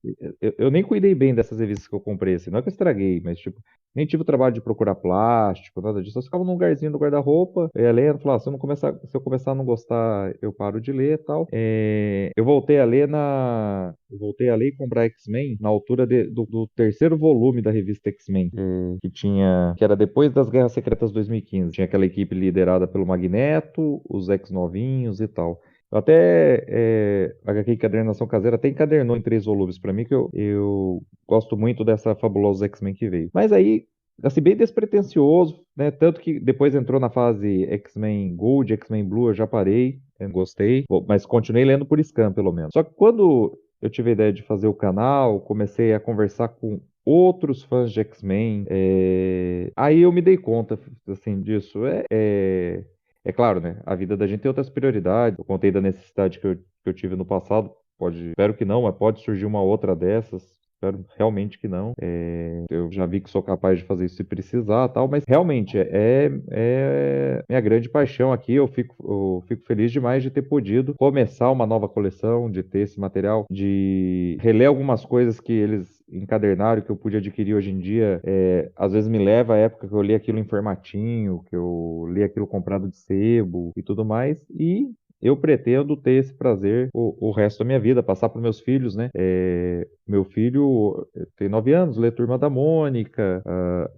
Eu nem cuidei bem dessas revistas que eu comprei, assim, não é que eu estraguei, mas, tipo, nem tive o trabalho de procurar plástico, nada disso. Eu ficava num lugarzinho do guarda-roupa, eu ia lendo, falava, se eu começar a não gostar, eu paro de ler e tal. Eu voltei a ler e comprar X-Men na altura do terceiro volume da revista X-Men, que era depois das Guerras Secretas 2015. Tinha aquela equipe liderada pelo Magneto, os X-Novinhos e tal. Eu até, HQ Encadernação Caseira até encadernou em 3 volumes pra mim, que eu gosto muito dessa fabulosa X-Men que veio. Mas aí, assim, bem despretensioso, né? Tanto que depois entrou na fase X-Men Gold, X-Men Blue, eu já parei, eu gostei, mas continuei lendo por scan, pelo menos. Só que quando eu tive a ideia de fazer o canal, comecei a conversar com outros fãs de X-Men, aí eu me dei conta, assim, disso. É claro, né? A vida da gente tem outras prioridades. Eu contei da necessidade que eu tive no passado. Espero que não, mas pode surgir uma outra dessas. Espero realmente que não. Eu já vi que sou capaz de fazer isso se precisar, tal, mas realmente é minha grande paixão aqui. Eu fico feliz demais de ter podido começar uma nova coleção, de ter esse material, de reler algumas coisas que eles encadernaram, que eu pude adquirir hoje em dia. Às vezes me leva à época que eu li aquilo em formatinho, que eu li aquilo comprado de sebo e tudo mais, e eu pretendo ter esse prazer o resto da minha vida, passar para meus filhos, né? Meu filho tem 9 anos, lê Turma da Mônica.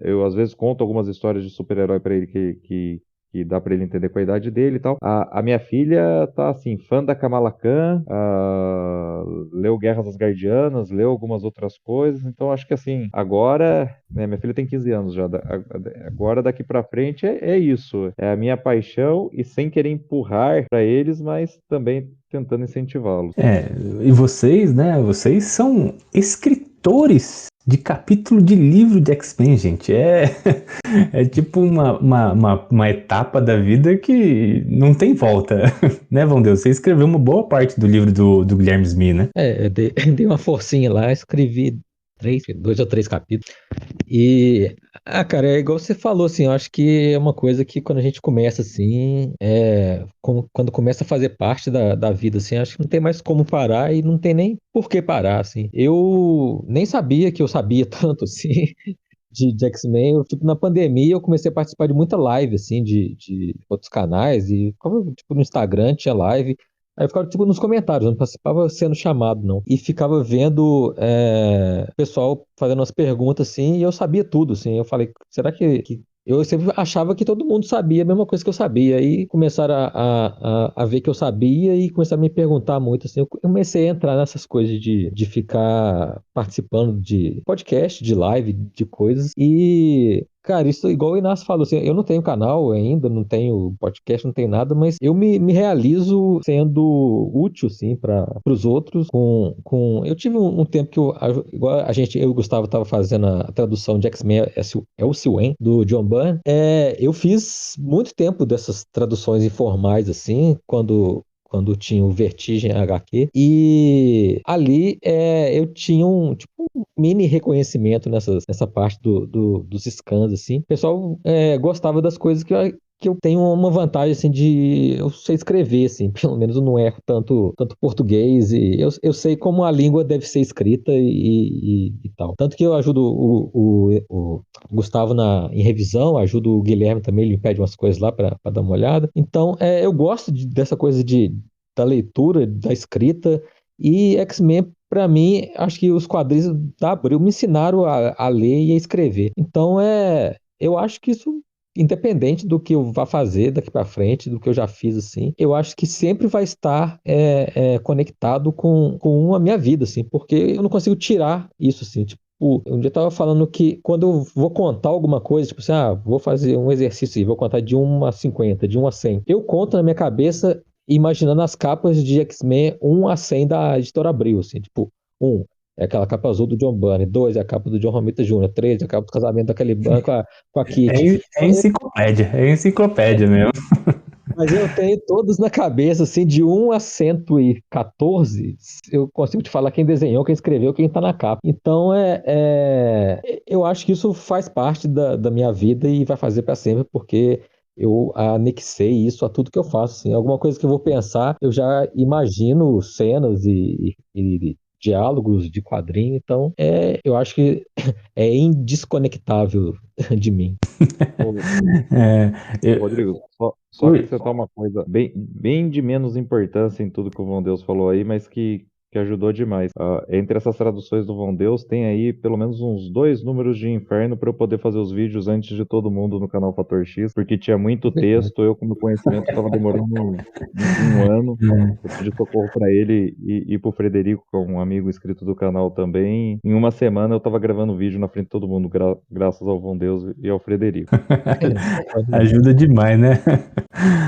Eu às vezes conto algumas histórias de super-herói para ele que dá para ele entender com a idade dele e tal. A minha filha tá assim, fã da Kamala Khan, leu Guerras das Guardianas, leu algumas outras coisas. Então acho que assim, agora, né, minha filha tem 15 anos já. Agora daqui para frente é isso. É a minha paixão e sem querer empurrar para eles, mas também tentando incentivá-los. E vocês, né? Vocês são escritores de capítulo de livro de X-Men, gente. É tipo uma etapa da vida que não tem volta, né, Valdeu? Você escreveu uma boa parte do livro do Guilherme Smith, né? Eu dei uma forcinha lá, escrevi 2 ou 3 capítulos. E, cara, é igual você falou, assim, eu acho que é uma coisa que quando a gente começa, assim, quando começa a fazer parte da vida, assim, acho que não tem mais como parar e não tem nem por que parar, assim. Eu nem sabia que eu sabia tanto, assim, de X-Men. Tipo, na pandemia eu comecei a participar de muita live, assim, de outros canais, e tipo, no Instagram tinha live. Aí eu ficava, tipo, nos comentários, não participava sendo chamado, não. E ficava vendo o pessoal fazendo umas perguntas, assim, e eu sabia tudo, assim. Eu falei, será que... Eu sempre achava que todo mundo sabia a mesma coisa que eu sabia. Aí começaram a ver que eu sabia e começaram a me perguntar muito, assim. Eu comecei a entrar nessas coisas de ficar participando de podcast, de live, de coisas. E... Cara, isso igual o Inácio falou, assim, eu não tenho canal ainda, não tenho podcast, não tenho nada, mas eu me realizo sendo útil, sim, para os outros. Eu tive um tempo que igual eu e o Gustavo tava fazendo a tradução de X-Men Elseworlds, do John Byrne. Eu fiz muito tempo dessas traduções informais, assim, quando tinha o Vertigem HQ, e ali eu tinha um mini reconhecimento nessa parte dos scans, assim. O pessoal gostava das coisas que eu tenho uma vantagem, assim, eu sei escrever, assim, pelo menos eu não erro tanto português, e eu sei como a língua deve ser escrita e tal. Tanto que eu ajudo o Gustavo em revisão, ajudo o Guilherme também, ele me pede umas coisas lá para dar uma olhada. Então, eu gosto dessa coisa da leitura, da escrita, e X-Men, para mim, acho que os quadrinhos da Abril me ensinaram a ler e a escrever. Então, eu acho que isso, independente do que eu vá fazer daqui para frente, do que eu já fiz, assim, eu acho que sempre vai estar conectado com a minha vida, assim, porque eu não consigo tirar isso, assim, tipo, um dia eu tava falando que quando eu vou contar alguma coisa, tipo assim, vou fazer um exercício e vou contar de 1 a 50, de 1 a 100. Eu conto na minha cabeça imaginando as capas de X-Men 1 a 100 da Editora Abril, assim, tipo, 1, é aquela capa azul do John Byrne. 2 é a capa do John Romita Jr. 3 é a capa do casamento da Kelly Bunny com a Kitty. É enciclopédia mesmo. Mas eu tenho todos na cabeça, assim, de 1 a 114, eu consigo te falar quem desenhou, quem escreveu, quem tá na capa. Então, eu acho que isso faz parte da minha vida e vai fazer para sempre, porque eu anexei isso a tudo que eu faço, assim. Alguma coisa que eu vou pensar, eu já imagino cenas e diálogos de quadrinho, então eu acho que é indesconectável de mim. É, eu- Rodrigo, só Oi. acrescentar uma coisa bem de menos importância em tudo que o Von Deus falou aí, mas que ajudou demais. Entre essas traduções do Von Deus, tem aí pelo menos uns 2 números de Inferno para eu poder fazer os vídeos antes de todo mundo no canal Fator X, porque tinha muito texto, eu com meu conhecimento estava demorando um ano. Eu pedi socorro para ele e para o Frederico, que é um amigo inscrito do canal também. Em uma semana eu estava gravando vídeo na frente de todo mundo, graças ao Von Deus e ao Frederico. Ajuda demais, né?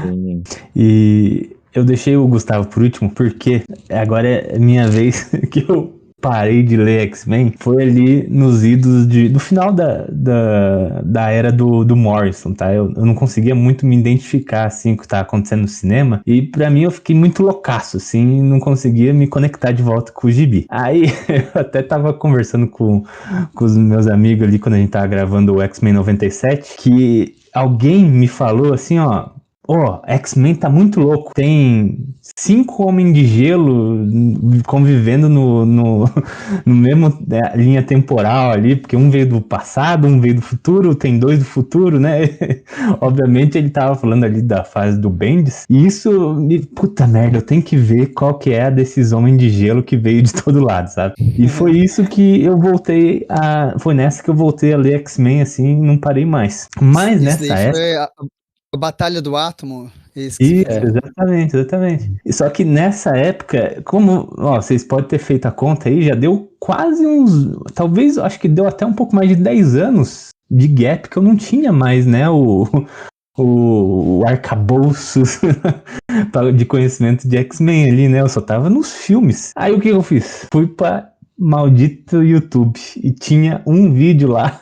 Sim. E eu deixei o Gustavo por último, porque agora é minha vez que eu parei de ler X-Men. Foi ali nos idos do final da era do Morrison, tá? Eu não conseguia muito me identificar, assim, com o que estava acontecendo no cinema. E pra mim eu fiquei muito loucaço, assim, não conseguia me conectar de volta com o gibi. Aí eu até tava conversando com os meus amigos ali, quando a gente tava gravando o X-Men 97, que alguém me falou assim, ó, X-Men tá muito louco. Tem 5 homens de gelo convivendo no mesmo linha temporal ali, porque um veio do passado, um veio do futuro, tem 2 do futuro, né? Obviamente ele tava falando ali da fase do Bendis, e isso puta merda, eu tenho que ver qual que é a desses homens de gelo que veio de todo lado, sabe? E foi isso que eu foi nessa que eu voltei a ler X-Men, assim, e não parei mais. Mas Isso nessa daí época, foi a Batalha do Átomo. Esse que isso, você falou. exatamente. Só que nessa época, como, vocês podem ter feito a conta aí, já deu quase talvez, acho que deu até um pouco mais de 10 anos de gap que eu não tinha mais, né, o arcabouço de conhecimento de X-Men ali, né, eu só tava nos filmes. Aí o que eu fiz? Fui pra maldito YouTube e tinha um vídeo lá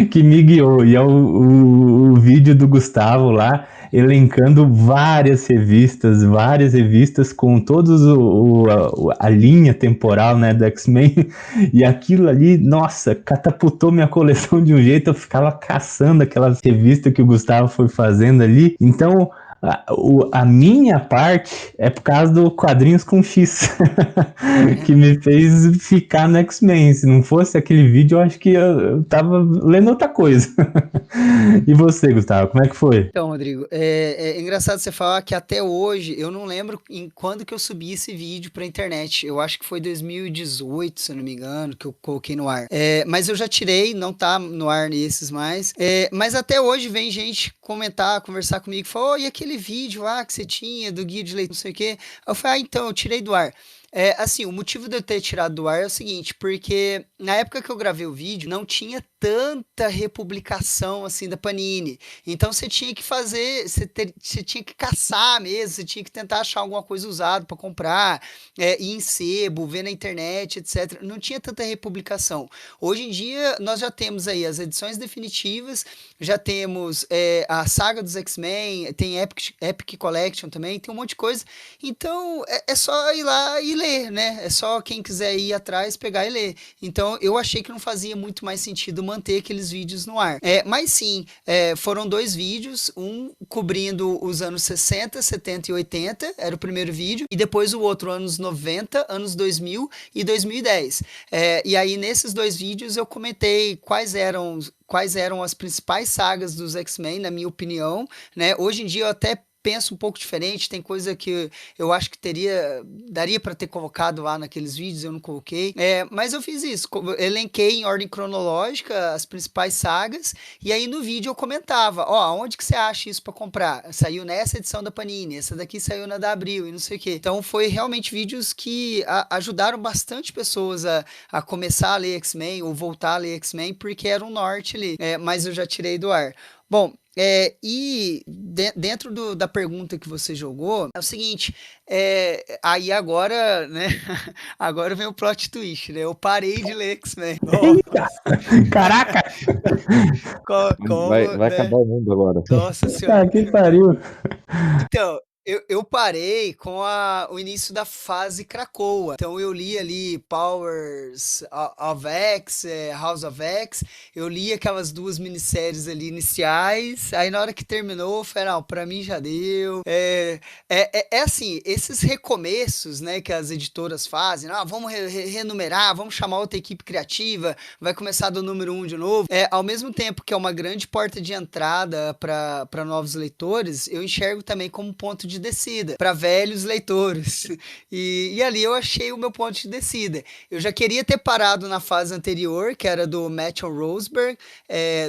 que me guiou, e é o vídeo do Gustavo lá elencando várias revistas com todos a linha temporal, né, do X-Men, e aquilo ali, nossa, catapultou minha coleção de um jeito. Eu ficava caçando aquelas revistas que o Gustavo foi fazendo ali. Então a minha parte é por causa do Quadrinhos com X que me fez ficar no X-Men. Se não fosse aquele vídeo, eu acho que eu tava lendo outra coisa. E você, Gustavo, como é que foi? Então, Rodrigo, é engraçado você falar que até hoje eu não lembro em quando que eu subi esse vídeo pra internet. Eu acho que foi 2018, se eu não me engano, que eu coloquei no ar. Mas eu já tirei, não tá no ar nesses mais. Mas até hoje vem gente comentar, conversar comigo, falou, e aquele vídeo lá que você tinha do guia de leitura, não sei o quê. Eu falei, então, eu tirei do ar. Assim, o motivo de eu ter tirado do ar é o seguinte, porque na época que eu gravei o vídeo, não tinha tanta republicação assim da Panini. Então você tinha que fazer, você tinha que caçar mesmo, você tinha que tentar achar alguma coisa usada para comprar, ir em sebo, ver na internet, etc. Não tinha tanta republicação. Hoje em dia, nós já temos aí as edições definitivas, já temos a saga dos X-Men, tem Epic Collection também, tem um monte de coisa. Então, é só ir lá e ler, né? É só quem quiser ir atrás, pegar e ler. Então, eu achei que não fazia muito mais sentido manter aqueles vídeos no ar. Mas sim, foram 2 vídeos, um cobrindo os anos 60, 70 e 80, era o primeiro vídeo, e depois o outro, anos 90, anos 2000 e 2010. E aí, nesses 2 vídeos, eu comentei quais eram as principais sagas dos X-Men, na minha opinião, né? Hoje em dia eu até penso um pouco diferente, tem coisa que eu acho que daria para ter colocado lá naqueles vídeos, eu não coloquei, mas eu fiz isso, elenquei em ordem cronológica as principais sagas, e aí no vídeo eu comentava, aonde que você acha isso para comprar? Saiu nessa edição da Panini, essa daqui saiu na da Abril, e não sei o que. Então foi realmente vídeos que ajudaram bastante pessoas a começar a ler X-Men, ou voltar a ler X-Men, porque era um norte ali, mas eu já tirei do ar. Bom, E dentro da pergunta que você jogou, é o seguinte, aí agora, né, agora vem o plot twist, né, eu parei de ler X-Men. Eita! Caraca! Vai Né? acabar o mundo agora. Nossa senhora. Que pariu! Então, eu parei com o início da fase Krakoa. Então eu li ali Powers of X, House of X, eu li aquelas 2 minisséries ali iniciais, aí na hora que terminou, eu falei, não, pra mim já deu. É assim, esses recomeços, né, que as editoras fazem, vamos renumerar, vamos chamar outra equipe criativa, vai começar do número 1 de novo. Ao mesmo tempo que é uma grande porta de entrada para novos leitores, eu enxergo também como ponto de descida para velhos leitores. E ali eu achei o meu ponto de descida. Eu já queria ter parado na fase anterior, que era do Matthew Roseberg,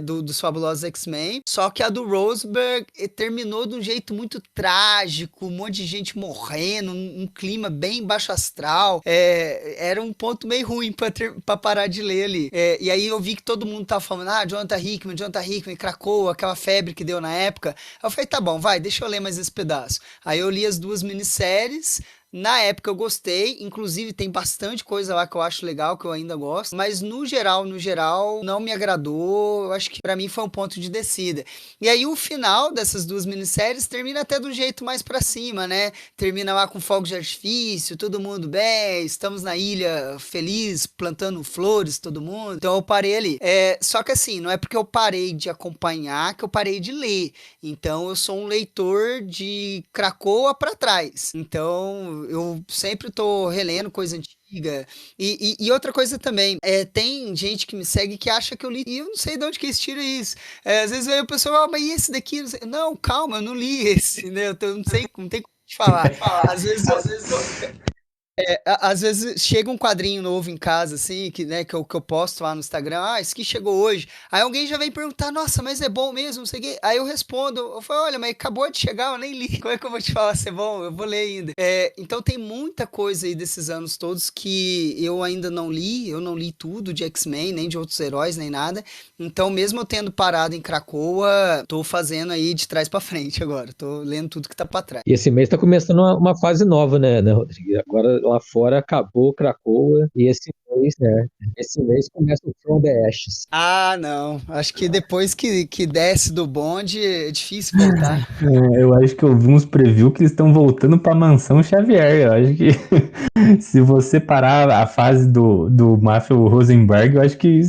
dos Fabulosos X-Men, só que a do Roseberg terminou de um jeito muito trágico, um monte de gente morrendo, um clima bem baixo astral. Era um ponto meio ruim para parar de ler ali. E aí eu vi que todo mundo tava falando, Jonathan Hickman, Krakoa, aquela febre que deu na época. Eu falei, tá bom, deixa eu ler mais esse pedaço. Aí eu li as 2 minisséries. Na época eu gostei, inclusive tem bastante coisa lá que eu acho legal, que eu ainda gosto, mas no geral, não me agradou, eu acho que pra mim foi um ponto de descida. E aí o final dessas 2 minisséries termina até do jeito mais pra cima, né? Termina lá com fogos de artifício, todo mundo bem, estamos na ilha feliz, plantando flores, todo mundo. Então eu parei ali. Só que assim, não é porque eu parei de acompanhar que eu parei de ler. Então eu sou um leitor de Krakoa pra trás. Então eu sempre tô relendo coisa antiga. E outra coisa também, tem gente que me segue que acha que eu li, e eu não sei de onde que eles tiram isso. Às vezes aí o pessoal, mas e esse daqui? Não, calma, eu não li esse, né? Eu não sei, não tem como te falar. Às vezes chega um quadrinho novo em casa, assim, que eu posto lá no Instagram, esse aqui chegou hoje. Aí alguém já vem perguntar, nossa, mas é bom mesmo, não sei o quê. Aí eu respondo, eu falo, olha, mas acabou de chegar, eu nem li. Como é que eu vou te falar se é bom? Eu vou ler ainda. Então tem muita coisa aí desses anos todos que eu ainda não li, eu não li tudo de X-Men, nem de outros heróis, nem nada. Então mesmo eu tendo parado em Krakoa, tô fazendo aí de trás pra frente agora, tô lendo tudo que tá pra trás. E esse mês tá começando uma fase nova, né, Rodrigo? Agora lá fora acabou Krakoa e esse mês começa o From the Ashes. Não. Acho que depois que desce do bonde é difícil voltar. Eu acho que eu vi uns previews que eles estão voltando pra Mansão Xavier. Eu acho que se você parar a fase do Matthew Rosenberg, eu acho que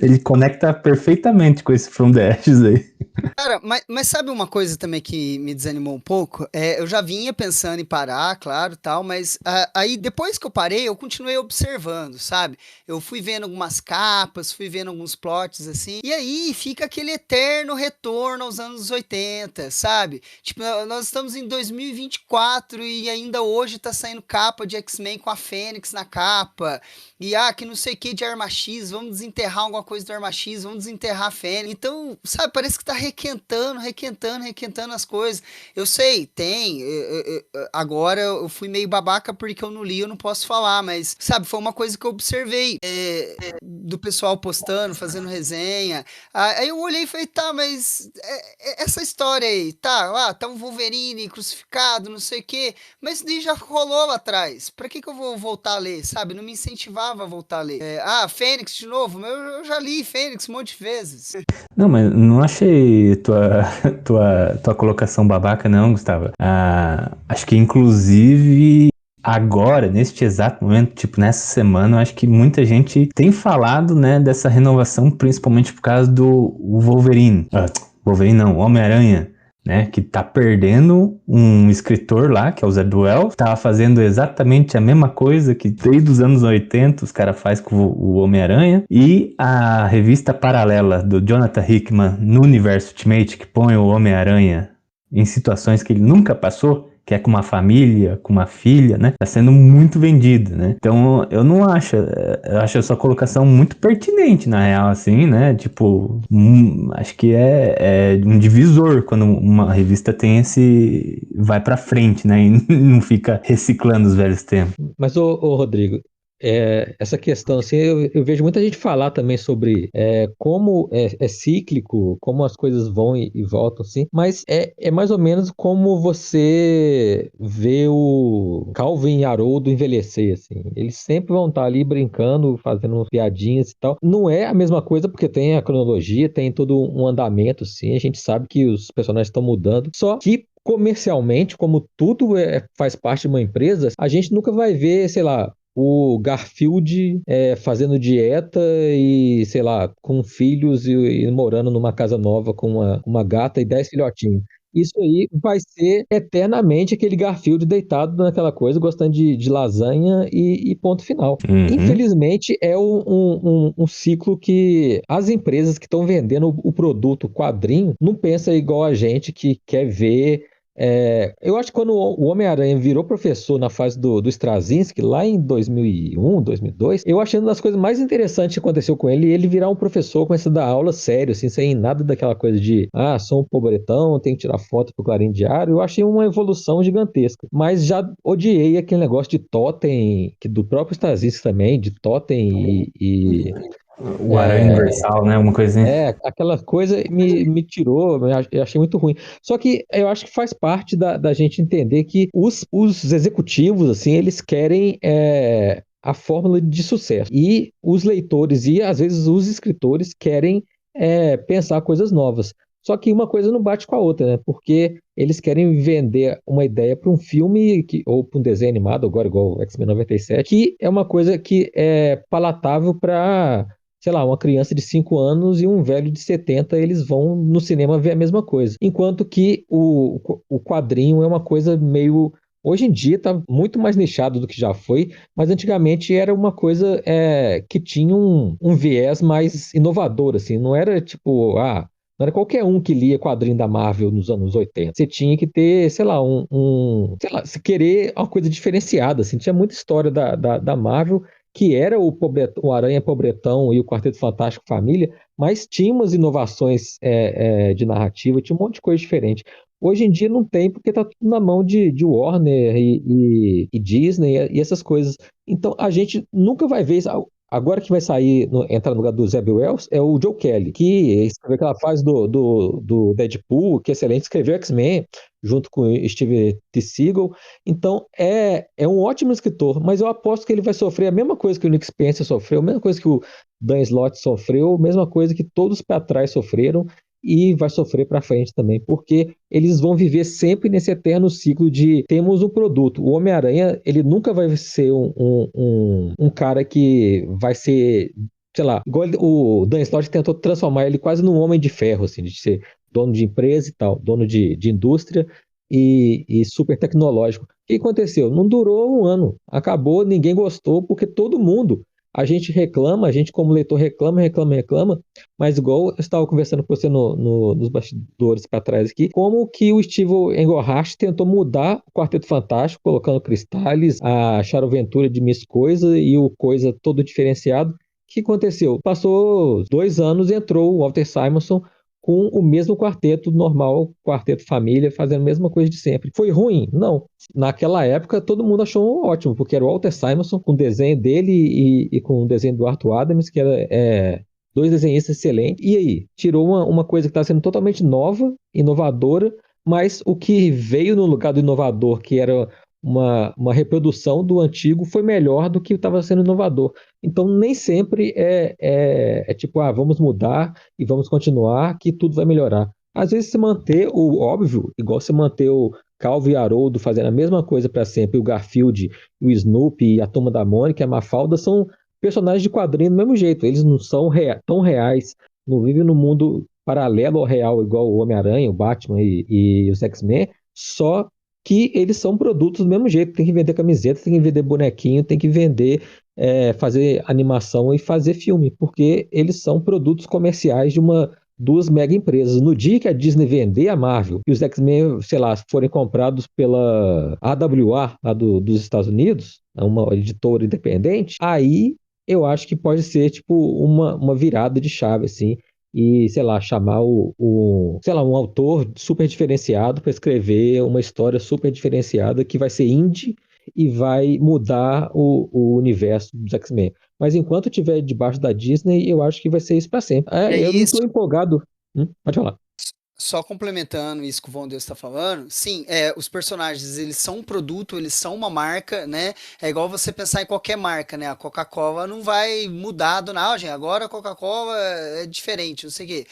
ele conecta perfeitamente com esse From the Ashes aí. Cara, mas sabe uma coisa também que me desanimou um pouco? Eu já vinha pensando em parar, claro, tal, mas aí depois que eu parei, eu continuei observando, sabe? Eu fui vendo algumas capas, fui vendo alguns plots, assim, e aí fica aquele eterno retorno aos anos 80, sabe? Tipo, nós estamos em 2024 e ainda hoje tá saindo capa de X-Men com a Fênix na capa, e que não sei o que de Arma X, vamos desenterrar alguma coisa do Arma X, vamos desenterrar a Fênix. Então, sabe, parece que tá requentando as coisas. Eu sei, tem. Agora eu fui meio babaca porque eu não li, eu não posso falar, mas, sabe, foi uma coisa que eu observei do pessoal postando, fazendo resenha. Aí eu olhei e falei, tá, mas essa história aí, tá um Wolverine crucificado, não sei o quê, mas isso daí já rolou lá atrás. Pra que eu vou voltar a ler, sabe? Não me incentivava a voltar a ler. Fênix de novo, eu já li Fênix um monte de vezes. Não, mas não achei tua colocação babaca, não, Gustavo. Acho que, inclusive, agora, neste exato momento, tipo, nessa semana, eu acho que muita gente tem falado, né, dessa renovação, principalmente por causa do Wolverine. Wolverine não, Homem-Aranha. Né, que tá perdendo um escritor lá, que é o Zé Duell, tava fazendo exatamente a mesma coisa que desde os anos 80 os caras fazem com o Homem-Aranha, e a revista paralela do Jonathan Hickman no universo Ultimate, que põe o Homem-Aranha em situações que ele nunca passou, que é com uma família, com uma filha, né? Tá sendo muito vendida, né? Então, eu não acho... Eu acho a sua colocação muito pertinente, na real, assim, né? Tipo, acho que é um divisor quando uma revista tem vai pra frente, né? E não fica reciclando os velhos tempos. Mas, ô Rodrigo, essa questão, assim, eu vejo muita gente falar também sobre como é cíclico, como as coisas vão e voltam, assim, mas é mais ou menos como você vê o Calvin e Haroldo envelhecer, assim. Eles sempre vão estar ali brincando, fazendo piadinhas e tal. Não é a mesma coisa porque tem a cronologia, tem todo um andamento, assim, a gente sabe que os personagens estão mudando, só que comercialmente, como tudo faz parte de uma empresa, a gente nunca vai ver, sei lá, o Garfield fazendo dieta e, sei lá, com filhos e morando numa casa nova com uma gata e 10 filhotinhos. Isso aí vai ser eternamente aquele Garfield deitado naquela coisa, gostando de lasanha e ponto final. Uhum. Infelizmente, é um ciclo que as empresas que estão vendendo o produto quadrinho não pensam igual a gente que quer ver. Eu acho que quando o Homem-Aranha virou professor na fase do Straczynski, lá em 2001, 2002, eu achei uma das coisas mais interessantes que aconteceu com ele virar um professor, começar a dar aula sério, assim, sem nada daquela coisa de, sou um pobretão, tenho que tirar foto pro Clarim Diário. Eu achei uma evolução gigantesca. Mas já odiei aquele negócio de totem, que do próprio Straczynski também, de totem O Aranha Universal, né? Uma coisa assim. aquela coisa me tirou, eu achei muito ruim. Só que eu acho que faz parte da gente entender que os executivos, assim, eles querem a fórmula de sucesso. E os leitores e, às vezes, os escritores querem pensar coisas novas. Só que uma coisa não bate com a outra, né? Porque eles querem vender uma ideia para um filme ou para um desenho animado, agora igual o X-Men 97, que é uma coisa que é palatável para, sei lá, uma criança de 5 anos e um velho de 70, eles vão no cinema ver a mesma coisa. Enquanto que o quadrinho é uma coisa meio... Hoje em dia está muito mais nichado do que já foi, mas antigamente era uma coisa que tinha um viés mais inovador, assim. Não era tipo, não era qualquer um que lia quadrinho da Marvel nos anos 80. Você tinha que ter, sei lá, sei lá, se querer uma coisa diferenciada, assim. Tinha muita história da Marvel que era o Aranha Pobretão e o Quarteto Fantástico Família, mas tinha umas inovações de narrativa, tinha um monte de coisa diferente. Hoje em dia não tem, porque tá tudo na mão de Warner e Disney e essas coisas. Então a gente nunca vai ver isso. Agora que vai sair, entrar no lugar do Zeb Wells, é o Joe Kelly, que escreveu aquela fase do Deadpool, que é excelente, escreveu X-Men, junto com Steve T. Seagal. Então, é um ótimo escritor, mas eu aposto que ele vai sofrer a mesma coisa que o Nick Spencer sofreu, a mesma coisa que o Dan Slott sofreu, a mesma coisa que todos para trás sofreram, e vai sofrer para frente também, porque eles vão viver sempre nesse eterno ciclo de temos um produto. O Homem-Aranha, ele nunca vai ser um cara que vai ser, sei lá, igual o Dan Slott tentou transformar ele quase num homem de ferro, assim, de ser dono de empresa e tal, dono de indústria e super tecnológico. O que aconteceu? Não durou um ano, acabou, ninguém gostou, porque todo mundo, a gente reclama, a gente como leitor reclama, mas igual eu estava conversando com você nos bastidores para trás aqui, como que o Steve Englehart tentou mudar o Quarteto Fantástico, colocando Cristales, a Charoventura de Miss Coisa e o Coisa todo diferenciado. O que aconteceu? Passou 2 anos e entrou o Walter Simonson com o mesmo quarteto normal, quarteto família, fazendo a mesma coisa de sempre. Foi ruim? Não. Naquela época, todo mundo achou ótimo, porque era o Walter Simonson com o desenho dele e com o desenho do Arthur Adams, que era 2 desenhistas excelentes. E aí? Tirou uma coisa que está sendo totalmente nova, inovadora, mas o que veio no lugar do inovador, que era uma reprodução do antigo, foi melhor do que estava sendo inovador. Então, nem sempre é tipo, vamos mudar e vamos continuar, que tudo vai melhorar. Às vezes, se manter o óbvio, igual se manter o Calvin e Haroldo fazendo a mesma coisa para sempre, o Garfield, o Snoopy e a Turma da Mônica, a Mafalda, são personagens de quadrinho do mesmo jeito. Eles não são tão reais, não vivem no mundo paralelo ao real, igual o Homem-Aranha, o Batman e os X-Men, só que eles são produtos do mesmo jeito. Tem que vender camiseta, tem que vender bonequinho, tem que vender, fazer animação e fazer filme, porque eles são produtos comerciais de duas mega empresas. No dia que a Disney vender a Marvel e os X-Men, sei lá, forem comprados pela AWA, lá dos Estados Unidos, uma editora independente, aí eu acho que pode ser tipo uma virada de chave, assim, e, sei lá, chamar sei lá, um autor super diferenciado para escrever uma história super diferenciada que vai ser indie e vai mudar o universo dos X-Men. Mas enquanto estiver debaixo da Disney, eu acho que vai ser isso para sempre. É Eu não isso. estou empolgado. Pode falar. Só complementando isso que o Von Deus está falando, sim, os personagens, eles são um produto, eles são uma marca, né? É igual você pensar em qualquer marca, né? A Coca-Cola não vai mudar do nada, gente, agora a Coca-Cola é diferente, não sei o quê.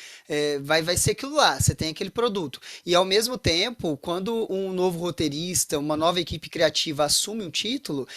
Vai ser aquilo lá, você tem aquele produto. E ao mesmo tempo, quando um novo roteirista, uma nova equipe criativa assume um título,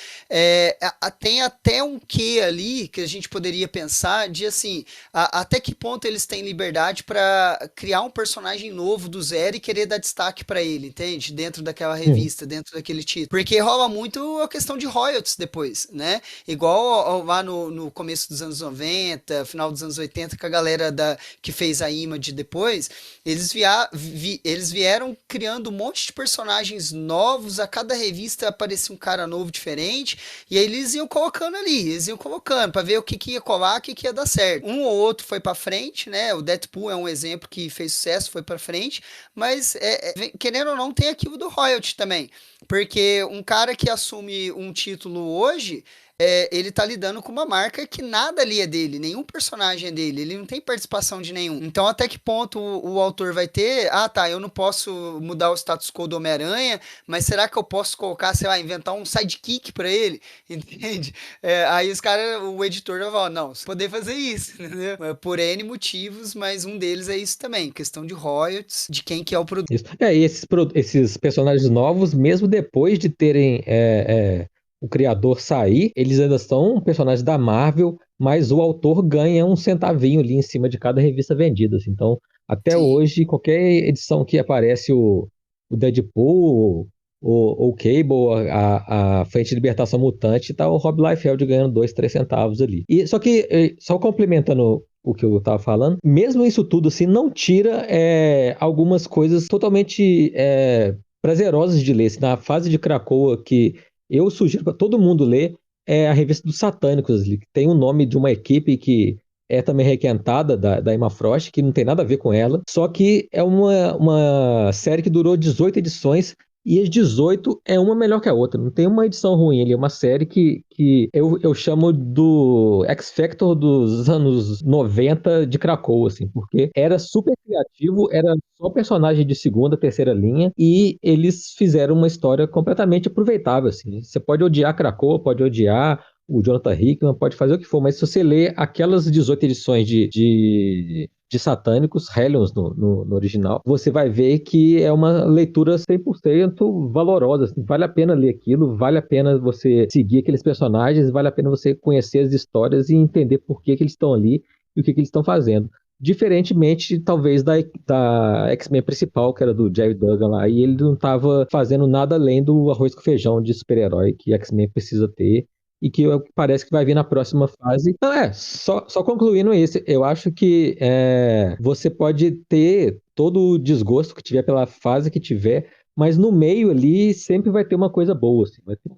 tem até um quê ali que a gente poderia pensar de assim, até que ponto eles têm liberdade para criar um personagem novo do zero e querer dar destaque pra ele, entende? Dentro daquela revista, dentro daquele título. Porque rola muito a questão de royalties depois, né? Igual lá no começo dos anos 90, final dos anos 80, que a galera que fez a Image depois, eles vieram criando um monte de personagens novos, a cada revista aparecia um cara novo diferente, e aí eles iam colocando ali, eles iam colocando pra ver o que ia colar, o que ia dar certo. Um ou outro foi pra frente, né? O Deadpool é um exemplo que fez sucesso, foi pra frente, mas querendo ou não, tem aquilo do royalty também, porque um cara que assume um título hoje, ele tá lidando com uma marca que nada ali é dele, nenhum personagem é dele, ele não tem participação de nenhum. Então, até que ponto o autor vai ter? Ah, tá, eu não posso mudar o status quo do Homem-Aranha, mas será que eu posso colocar, sei lá, inventar um sidekick pra ele? Entende? Aí os caras, o editor vai falar, não, você poder fazer isso, entendeu? Por N motivos, mas um deles é isso também, questão de royalties, de quem que é o produto. Isso. E esses personagens novos, mesmo depois de terem o criador sair, eles ainda são personagens da Marvel, mas o autor ganha um centavinho ali em cima de cada revista vendida, assim. Então, até Sim. hoje, qualquer edição que aparece o Deadpool, o Cable, a Frente de Libertação Mutante, tá o Rob Liefeld ganhando 2, 3 centavos ali. Só que, só complementando o que eu estava falando, mesmo isso tudo assim, não tira algumas coisas totalmente prazerosas de ler. Assim, na fase de Krakoa, que eu sugiro para todo mundo ler, é a revista dos Satânicos, ali, que tem o nome de uma equipe que é também requentada da Emma Frost, que não tem nada a ver com ela, só que é uma série que durou 18 edições, e as 18 é uma melhor que a outra. Não tem uma edição ruim ali. É uma série que eu chamo do X Factor dos anos 90 de Krakow, assim, porque era super criativo, era só personagem de segunda, terceira linha, e eles fizeram uma história completamente aproveitável, assim. Você pode odiar Krakow, pode odiar o Jonathan Hickman, pode fazer o que for, mas se você ler aquelas 18 edições de Satânicos, Hellions no original, você vai ver que é uma leitura 100% valorosa, assim, vale a pena ler aquilo, vale a pena você seguir aqueles personagens, vale a pena você conhecer as histórias e entender por que eles estão ali e o que eles estão fazendo. Diferentemente, talvez, da X-Men principal, que era do Jerry Duggan lá, e ele não estava fazendo nada além do arroz com feijão de super-herói que X-Men precisa ter, e que parece que vai vir na próxima fase. Então, só concluindo isso, eu acho que você pode ter todo o desgosto que tiver pela fase que tiver, mas no meio ali sempre vai ter uma coisa boa, assim, vai ter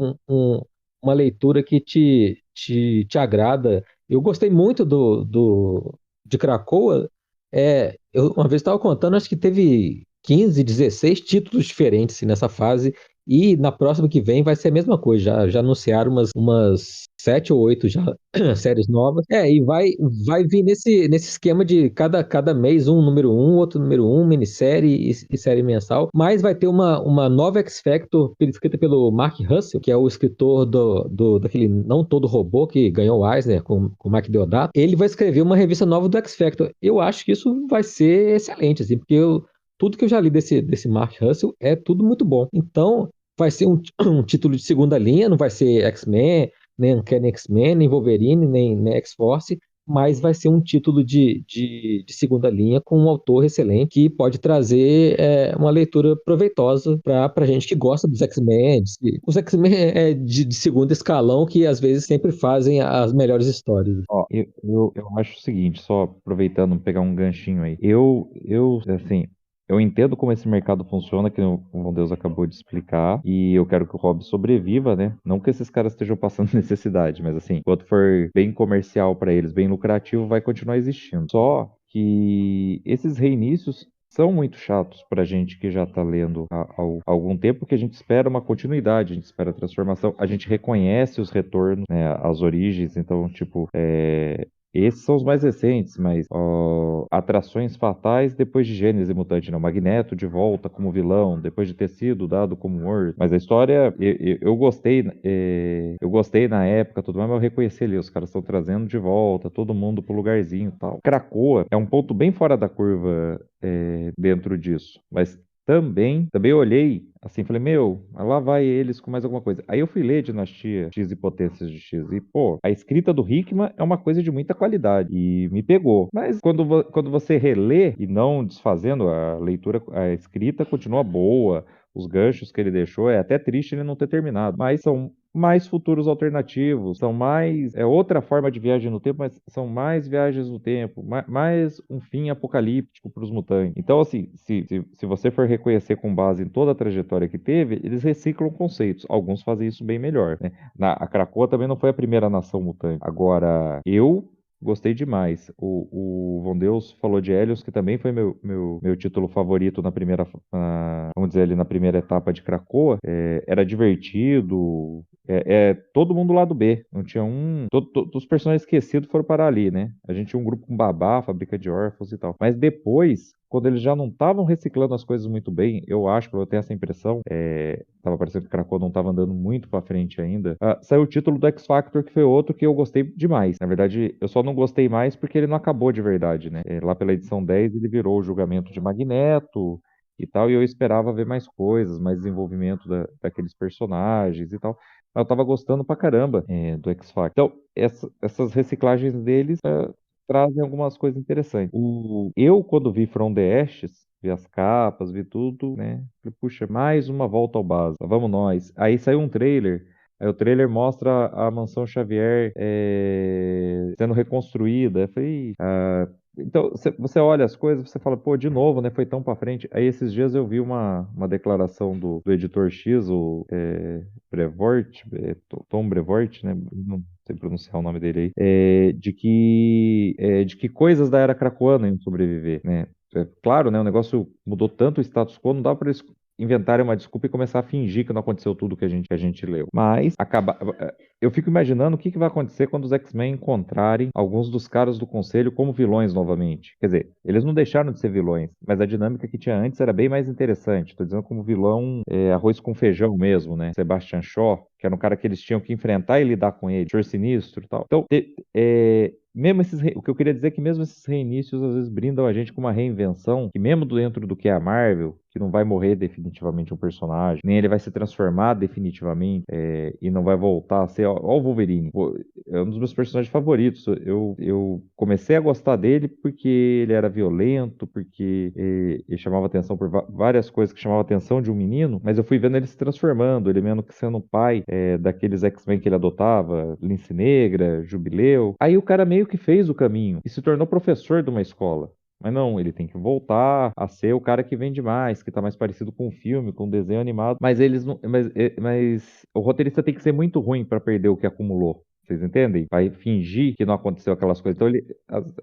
uma leitura que te agrada. Eu gostei muito de Krakoa. Eu uma vez estava contando, acho que teve 15, 16 títulos diferentes assim, nessa fase. E na próxima que vem vai ser a mesma coisa. Já anunciaram umas 7 ou 8 já, séries novas. E vai vir nesse esquema de cada mês um número 1, outro número 1, minissérie e série mensal. Mas vai ter uma nova X Factor escrita pelo Mark Russell, que é o escritor daquele Não Todo Robô, que ganhou o Eisner com o Mike Deodato. Ele vai escrever uma revista nova do X Factor. Eu acho que isso vai ser excelente, assim, porque tudo que eu já li desse Mark Russell é tudo muito bom. Então, vai ser um título de segunda linha, não vai ser X-Men, nem Uncanny X-Men, nem Wolverine, nem X-Force, mas vai ser um título de segunda linha com um autor excelente que pode trazer uma leitura proveitosa para gente que gosta dos X-Men. Os X-Men de segundo escalão que às vezes sempre fazem as melhores histórias. Ó, eu acho o seguinte, só aproveitando, pegar um ganchinho aí. Assim, eu entendo como esse mercado funciona, que o Deus acabou de explicar, e eu quero que o Rob sobreviva, né? Não que esses caras estejam passando necessidade, mas assim, enquanto for bem comercial para eles, bem lucrativo, vai continuar existindo. Só que esses reinícios são muito chatos pra gente que já tá lendo há algum tempo, que a gente espera uma continuidade, a gente espera transformação, a gente reconhece os retornos, né, as origens, então, tipo, esses são os mais recentes, mas Atrações Fatais depois de Gênese Mutante, não, Magneto de volta como vilão, depois de ter sido dado como morto. Mas a história, eu gostei, eu gostei na época, tudo mais, mas eu reconheci ali, os caras estão trazendo de volta, todo mundo pro lugarzinho e tal. Krakoa é um ponto bem fora da curva dentro disso, mas também eu olhei assim, falei, lá vai eles com mais alguma coisa. Aí eu fui ler Dinastia X e Potências de X e, pô, a escrita do Hickman é uma coisa de muita qualidade e me pegou. Mas quando você relê e não desfazendo a leitura, a escrita continua boa, os ganchos que ele deixou, é até triste ele não ter terminado, mas são mais futuros alternativos, são mais. É outra forma de viagem no tempo, mas são mais viagens no tempo, mais um fim apocalíptico para os mutantes. Então, assim, se você for reconhecer com base em toda a trajetória que teve, eles reciclam conceitos. Alguns fazem isso bem melhor, né? A Krakoa também não foi a primeira nação mutante. Agora, eu gostei demais. O Von Deus falou de Helios, que também foi meu título favorito na primeira, vamos dizer ali, na primeira etapa de Krakoa. Era divertido. Todo mundo lá do B. Não tinha um. Todos os personagens esquecidos foram parar ali, né? A gente tinha um grupo com babá, fábrica de órfãos e tal. Mas depois, quando eles já não estavam reciclando as coisas muito bem, eu acho, eu tenho essa impressão, tava parecendo que Krakoa não estava andando muito pra frente ainda, saiu o título do X Factor, que foi outro que eu gostei demais. Na verdade, eu só não gostei mais porque ele não acabou de verdade, né? Lá pela edição 10, ele virou o julgamento de Magneto e tal, e eu esperava ver mais coisas, mais desenvolvimento daqueles personagens e tal. Mas eu tava gostando pra caramba do X Factor. Então, essas reciclagens deles trazem algumas coisas interessantes. Eu, quando vi From the Ashes, vi as capas, vi tudo, né? Falei, puxa, mais uma volta ao básico. Vamos nós. Aí saiu um trailer. Aí o trailer mostra a Mansão Xavier sendo reconstruída. Eu falei, então, você olha as coisas, você fala, pô, de novo, né? Foi tão pra frente. Aí esses dias eu vi uma declaração do editor X, o Brevoort, Tom Brevoort, né? Não sei pronunciar o nome dele aí, de que coisas da era krakoana iam sobreviver, né? Claro, né? O negócio mudou tanto o status quo, não dá para eles inventarem uma desculpa e começar a fingir que não aconteceu tudo que a gente leu. Mas eu fico imaginando o que vai acontecer quando os X-Men encontrarem alguns dos caras do Conselho como vilões novamente. Quer dizer, eles não deixaram de ser vilões, mas a dinâmica que tinha antes era bem mais interessante. Tô dizendo como vilão arroz com feijão mesmo, né? Sebastian Shaw, que era um cara que eles tinham que enfrentar e lidar com ele, Senhor Sinistro e tal. Então, mesmo o que eu queria dizer é que mesmo esses reinícios às vezes brindam a gente com uma reinvenção, que mesmo dentro do que é a Marvel, que não vai morrer definitivamente um personagem, nem ele vai se transformar definitivamente e não vai voltar a ser o Wolverine. É um dos meus personagens favoritos. Eu comecei a gostar dele porque ele era violento, porque ele chamava atenção por várias coisas que chamavam a atenção de um menino, mas eu fui vendo ele se transformando, ele mesmo que sendo pai daqueles X-Men que ele adotava, Lince Negra, Jubileu. Aí o cara meio que fez o caminho e se tornou professor de uma escola. Mas não, ele tem que voltar a ser o cara que vende mais, que tá mais parecido com um filme, com um desenho animado. Mas eles não. Mas o roteirista tem que ser muito ruim para perder o que acumulou. Vocês entendem? Vai fingir que não aconteceu aquelas coisas. Então ele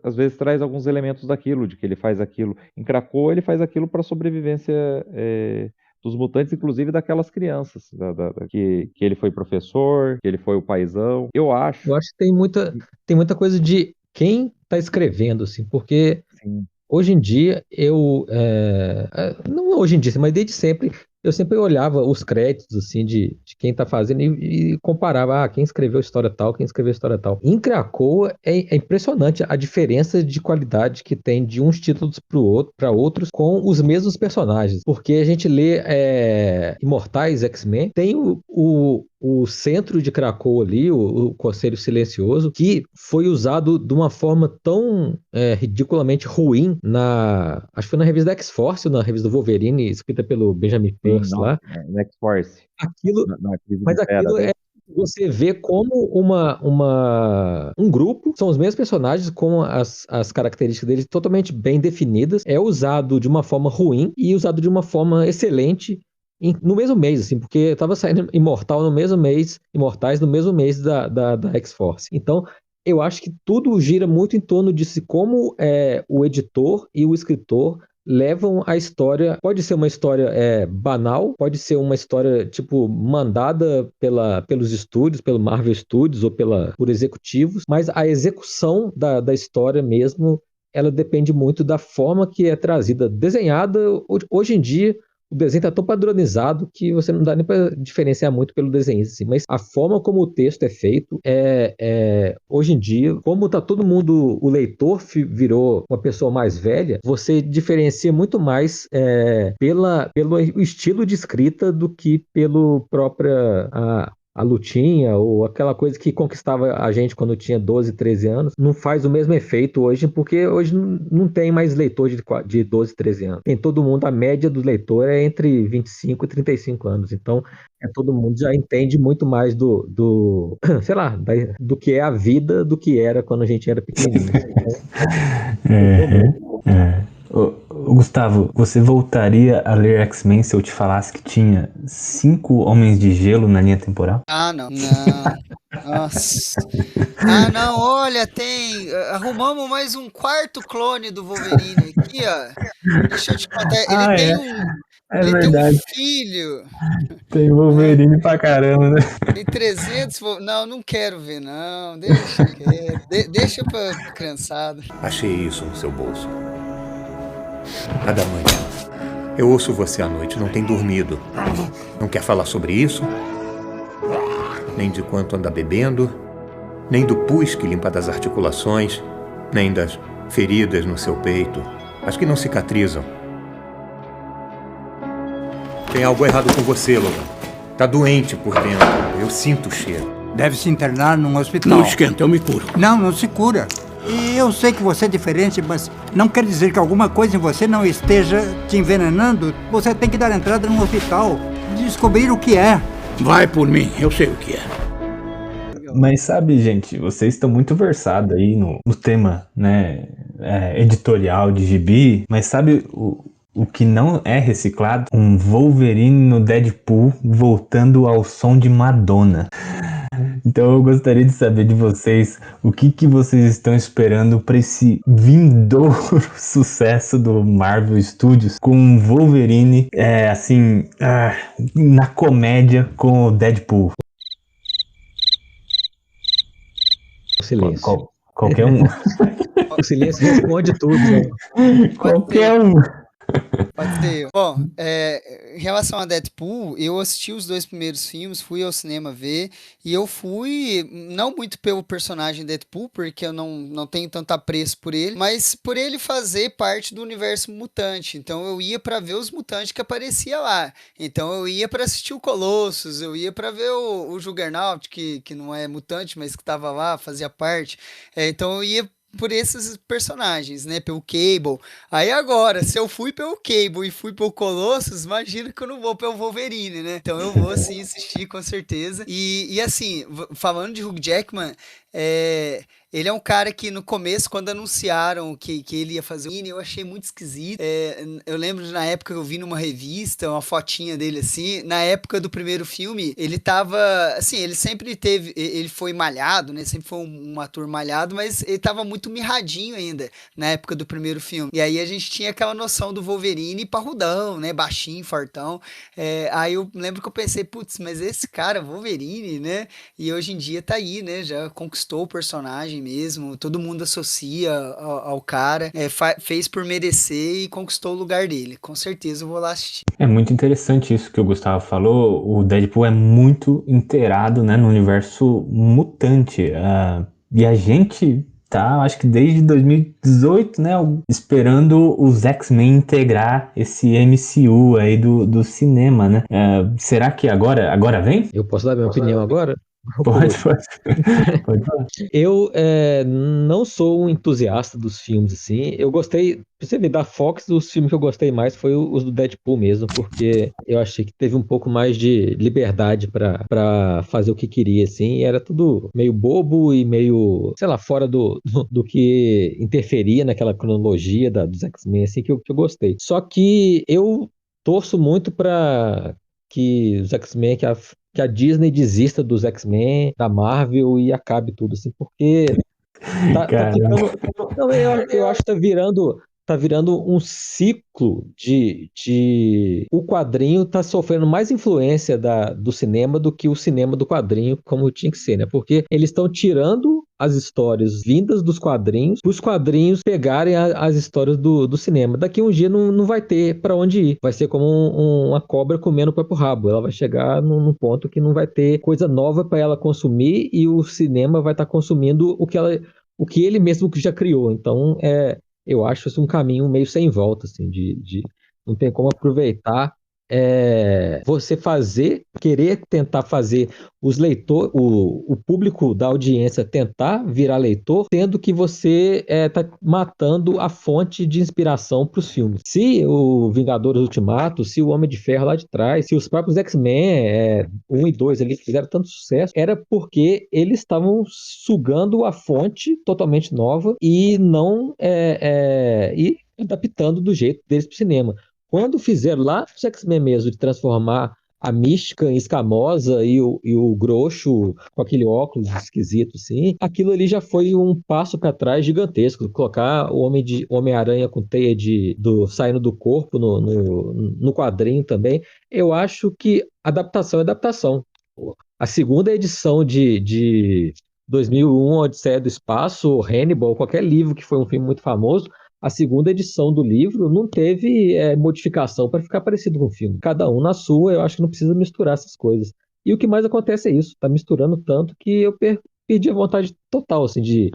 às vezes traz alguns elementos daquilo, de que ele faz aquilo. Em Krakoa, ele faz aquilo para sobrevivência dos mutantes, inclusive daquelas crianças, que ele foi professor, que ele foi o paizão. Eu acho que tem muita coisa de quem tá escrevendo, assim, porque Sim. hoje em dia não hoje em dia, mas desde sempre, eu sempre olhava os créditos, assim, de quem tá fazendo e comparava, quem escreveu história tal, quem escreveu história tal. Em Krakoa é impressionante a diferença de qualidade que tem de uns títulos para outros com os mesmos personagens, porque a gente lê Imortais X-Men, tem o centro de Krakoa ali, o Conselho Silencioso, que foi usado de uma forma tão ridiculamente ruim acho que foi na revista da X-Force ou na revista do Wolverine, escrita pelo Benjamin Percy lá. Na X-Force. Mas aquilo você vê como um grupo, são os mesmos personagens com as características deles totalmente bem definidas, é usado de uma forma ruim e usado de uma forma excelente no mesmo mês, assim, porque tava saindo Imortais no mesmo mês da X-Force. Então, eu acho que tudo gira muito em torno de como o editor e o escritor levam a história. Pode ser uma história banal, pode ser uma história tipo mandada pelos estúdios, pelo Marvel Studios ou por executivos, mas a execução da história mesmo, ela depende muito da forma que é trazida, desenhada. Hoje em dia o desenho está tão padronizado que você não dá nem para diferenciar muito pelo desenho, assim. Mas a forma como o texto é feito hoje em dia, como tá todo mundo, o leitor virou uma pessoa mais velha, você diferencia muito mais pelo estilo de escrita do que pelo própria a lutinha ou aquela coisa que conquistava a gente quando tinha 12, 13 anos, não faz o mesmo efeito hoje, porque hoje não tem mais leitor de 12, 13 anos. Tem todo mundo, a média do leitor é entre 25 e 35 anos. Então, todo mundo já entende muito mais sei lá, do que é a vida do que era quando a gente era pequenininho. Ô, Gustavo, você voltaria a ler X-Men se eu te falasse que tinha 5 Homens de Gelo na linha temporal? Ah, não. Nossa. Ah, não, olha, arrumamos mais um quarto clone do Wolverine aqui, ó. Deixa eu te contar, ele tem um filho. Tem Wolverine pra caramba, né? Tem 300... Não quero ver, não. Deixa quieto. Deixa pra criançada. Achei isso no seu bolso. Adamante, eu ouço você à noite, não tem dormido. Não quer falar sobre isso? Nem de quanto anda bebendo, nem do pus que limpa das articulações, nem das feridas no seu peito, as que não cicatrizam. Tem algo errado com você, Logan. Tá doente por dentro, eu sinto o cheiro. Deve se internar num hospital. Não esquenta, eu me curo. Não se cura. E eu sei que você é diferente, mas não quer dizer que alguma coisa em você não esteja te envenenando. Você tem que dar entrada num hospital, descobrir o que é. Vai por mim, eu sei o que é. Mas sabe, gente, vocês estão muito versados aí no tema, né, editorial de gibi, mas sabe o que não é reciclado? Um Wolverine no Deadpool voltando ao som de Madonna. Então eu gostaria de saber de vocês o que vocês estão esperando para esse vindouro sucesso do Marvel Studios com Wolverine na comédia com o Deadpool. O silêncio. Qualquer um. O silêncio responde tudo, né? Qualquer um. Pode ser. Bom, em relação a Deadpool, eu assisti os 2 primeiros filmes, fui ao cinema ver, e eu fui, não muito pelo personagem Deadpool, porque eu não tenho tanto apreço por ele, mas por ele fazer parte do universo mutante. Então eu ia pra ver os mutantes que aparecia lá. Então eu ia pra assistir o Colossus, eu ia pra ver o Juggernaut, que não é mutante, mas que tava lá, fazia parte. Então eu ia por esses personagens, né, pelo Cable. Aí agora, se eu fui pelo Cable e fui pelo Colossus, imagina que eu não vou pelo Wolverine, né? Então eu vou sim assistir com certeza. E assim, falando de Hugh Jackman, ele é um cara que no começo, quando anunciaram que ele ia fazer o Wolverine, eu achei muito esquisito. Eu lembro de, na época, eu vi numa revista uma fotinha dele assim. Na época do primeiro filme, ele tava, assim, ele sempre ele foi malhado, né? Sempre foi um ator malhado, mas ele tava muito mirradinho ainda na época do primeiro filme. E aí a gente tinha aquela noção do Wolverine parrudão, né? Baixinho, fortão. Aí eu lembro que eu pensei, putz, mas esse cara, Wolverine, né? E hoje em dia tá aí, né? Já conquistou o personagem mesmo, todo mundo associa ao cara, fez por merecer e conquistou o lugar dele. Com certeza eu vou lá assistir. É muito interessante isso que o Gustavo falou. O Deadpool é muito inteirado, né, no universo mutante. E a gente tá, acho que desde 2018, né, esperando os X-Men integrar esse MCU aí do cinema, né? Será que agora vem? Eu posso dar minha opinião agora? Pode falar. Eu não sou um entusiasta dos filmes, assim. Eu gostei, pra você ver, da Fox, os filmes que eu gostei mais foi os do Deadpool mesmo, porque eu achei que teve um pouco mais de liberdade pra fazer o que queria, assim. E era tudo meio bobo e meio, sei lá, fora do que interferia naquela cronologia dos X-Men, assim, que eu gostei. Só que eu torço muito pra que os X-Men, que a Disney desista dos X-Men, da Marvel e acabe tudo, assim, porque tá ficando... Não, eu acho que tá virando um ciclo o quadrinho tá sofrendo mais influência do cinema do que o cinema do quadrinho, como tinha que ser, né? Porque eles estão tirando as histórias vindas dos quadrinhos, para os quadrinhos pegarem as histórias do cinema. Daqui um dia não vai ter para onde ir. Vai ser como uma cobra comendo o próprio rabo. Ela vai chegar num ponto que não vai ter coisa nova para ela consumir e o cinema vai estar consumindo o que ele mesmo que já criou. Então, eu acho isso um caminho meio sem volta, assim, não tem como aproveitar você querer tentar fazer o público da audiência tentar virar leitor, tendo que você está matando a fonte de inspiração para os filmes. Se o Vingadores Ultimato, se o Homem de Ferro lá de trás, se os próprios X-Men 1 e 2 ali fizeram tanto sucesso, era porque eles estavam sugando a fonte totalmente nova e não e adaptando do jeito deles para o cinema. Quando fizeram lá os X-Men mesmo, de transformar a Mística em escamosa e o Groucho com aquele óculos esquisito, assim, aquilo ali já foi um passo para trás gigantesco. Colocar o Homem-Aranha com teia saindo do corpo no quadrinho também. Eu acho que adaptação é adaptação. A segunda edição de 2001, Odisseia do Espaço, Hannibal, qualquer livro que foi um filme muito famoso, a segunda edição do livro não teve modificação para ficar parecido com o filme. Cada um na sua, eu acho que não precisa misturar essas coisas. E o que mais acontece é isso, tá misturando tanto que eu perdi a vontade total, assim, de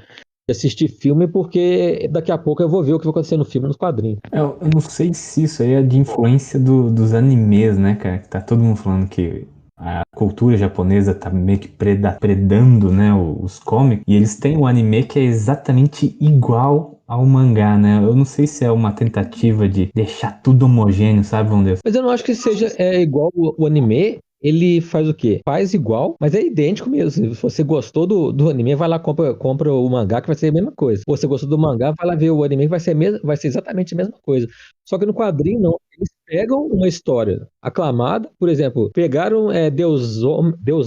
assistir filme, porque daqui a pouco eu vou ver o que vai acontecer no filme, nos quadrinhos. Eu não sei se isso aí é de influência dos animes, né, cara? Que tá todo mundo falando que a cultura japonesa tá meio que predando, né, os cómics. E eles têm um anime que é exatamente igual ao mangá, né? Eu não sei se é uma tentativa de deixar tudo homogêneo, sabe, Deus? Mas eu não acho que seja igual o anime. Ele faz o quê? Faz igual, mas é idêntico mesmo. Se você gostou do anime, vai lá, compra o mangá, que vai ser a mesma coisa. Se você gostou do mangá, vai lá ver o anime, que vai ser exatamente a mesma coisa. Só que no quadrinho, não. Eles pegam uma história aclamada, por exemplo, pegaram Deus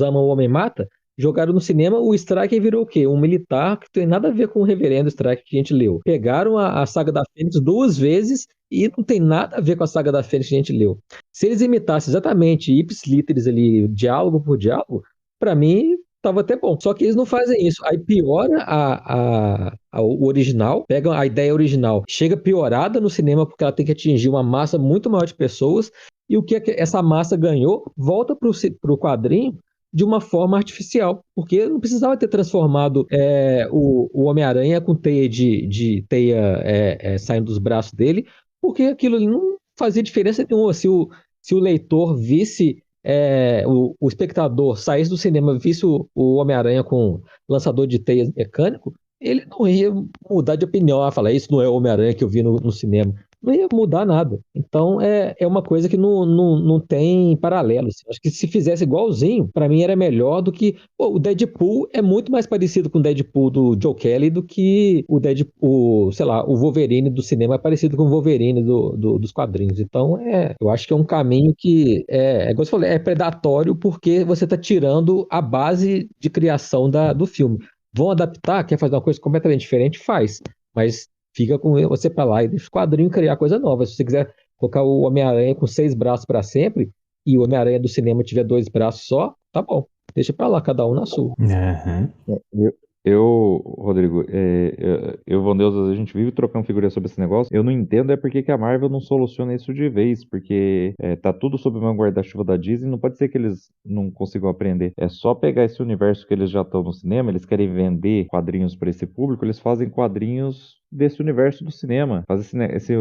ama, o homem mata, jogaram no cinema, o Striker virou o quê? Um militar que tem nada a ver com o reverendo Striker que a gente leu. Pegaram a saga da Fênix 2 vezes e não tem nada a ver com a saga da Fênix que a gente leu. Se eles imitassem exatamente ipsis literis ali, diálogo por diálogo, pra mim tava até bom. Só que eles não fazem isso. Aí piora o original, pegam a ideia original, chega piorada no cinema porque ela tem que atingir uma massa muito maior de pessoas, e o que essa massa ganhou volta pro quadrinho de uma forma artificial, porque não precisava ter transformado o Homem-Aranha com teia saindo dos braços dele, porque aquilo ali não fazia diferença nenhuma. Se o leitor visse, o espectador saísse do cinema, visse o Homem-Aranha com lançador de teias mecânico, ele não ia mudar de opinião, falar, isso não é o Homem-Aranha que eu vi no cinema. Não ia mudar nada. Então é uma coisa que não tem paralelo, assim. Acho que se fizesse igualzinho, pra mim era melhor do que. Pô, o Deadpool é muito mais parecido com o Deadpool do Joe Kelly do que o Deadpool, sei lá, o Wolverine do cinema é parecido com o Wolverine dos quadrinhos. Então eu acho que é um caminho que igual você falou, é predatório porque você tá tirando a base de criação do filme. Vão adaptar, quer fazer uma coisa completamente diferente? Faz. Mas fica com você pra lá e deixa o quadrinho criar coisa nova. Se você quiser colocar o Homem-Aranha com 6 braços pra sempre e o Homem-Aranha do cinema tiver 2 braços só, tá bom. Deixa pra lá, cada um na sua. Uhum. Rodrigo, Vandeus, a gente vive trocando figurinha sobre esse negócio. Eu não entendo por que a Marvel não soluciona isso de vez, porque tá tudo sob uma guarda-chuva da Disney, não pode ser que eles não consigam aprender. É só pegar esse universo que eles já estão no cinema, eles querem vender quadrinhos para esse público, eles fazem quadrinhos desse universo do cinema. Fazem esse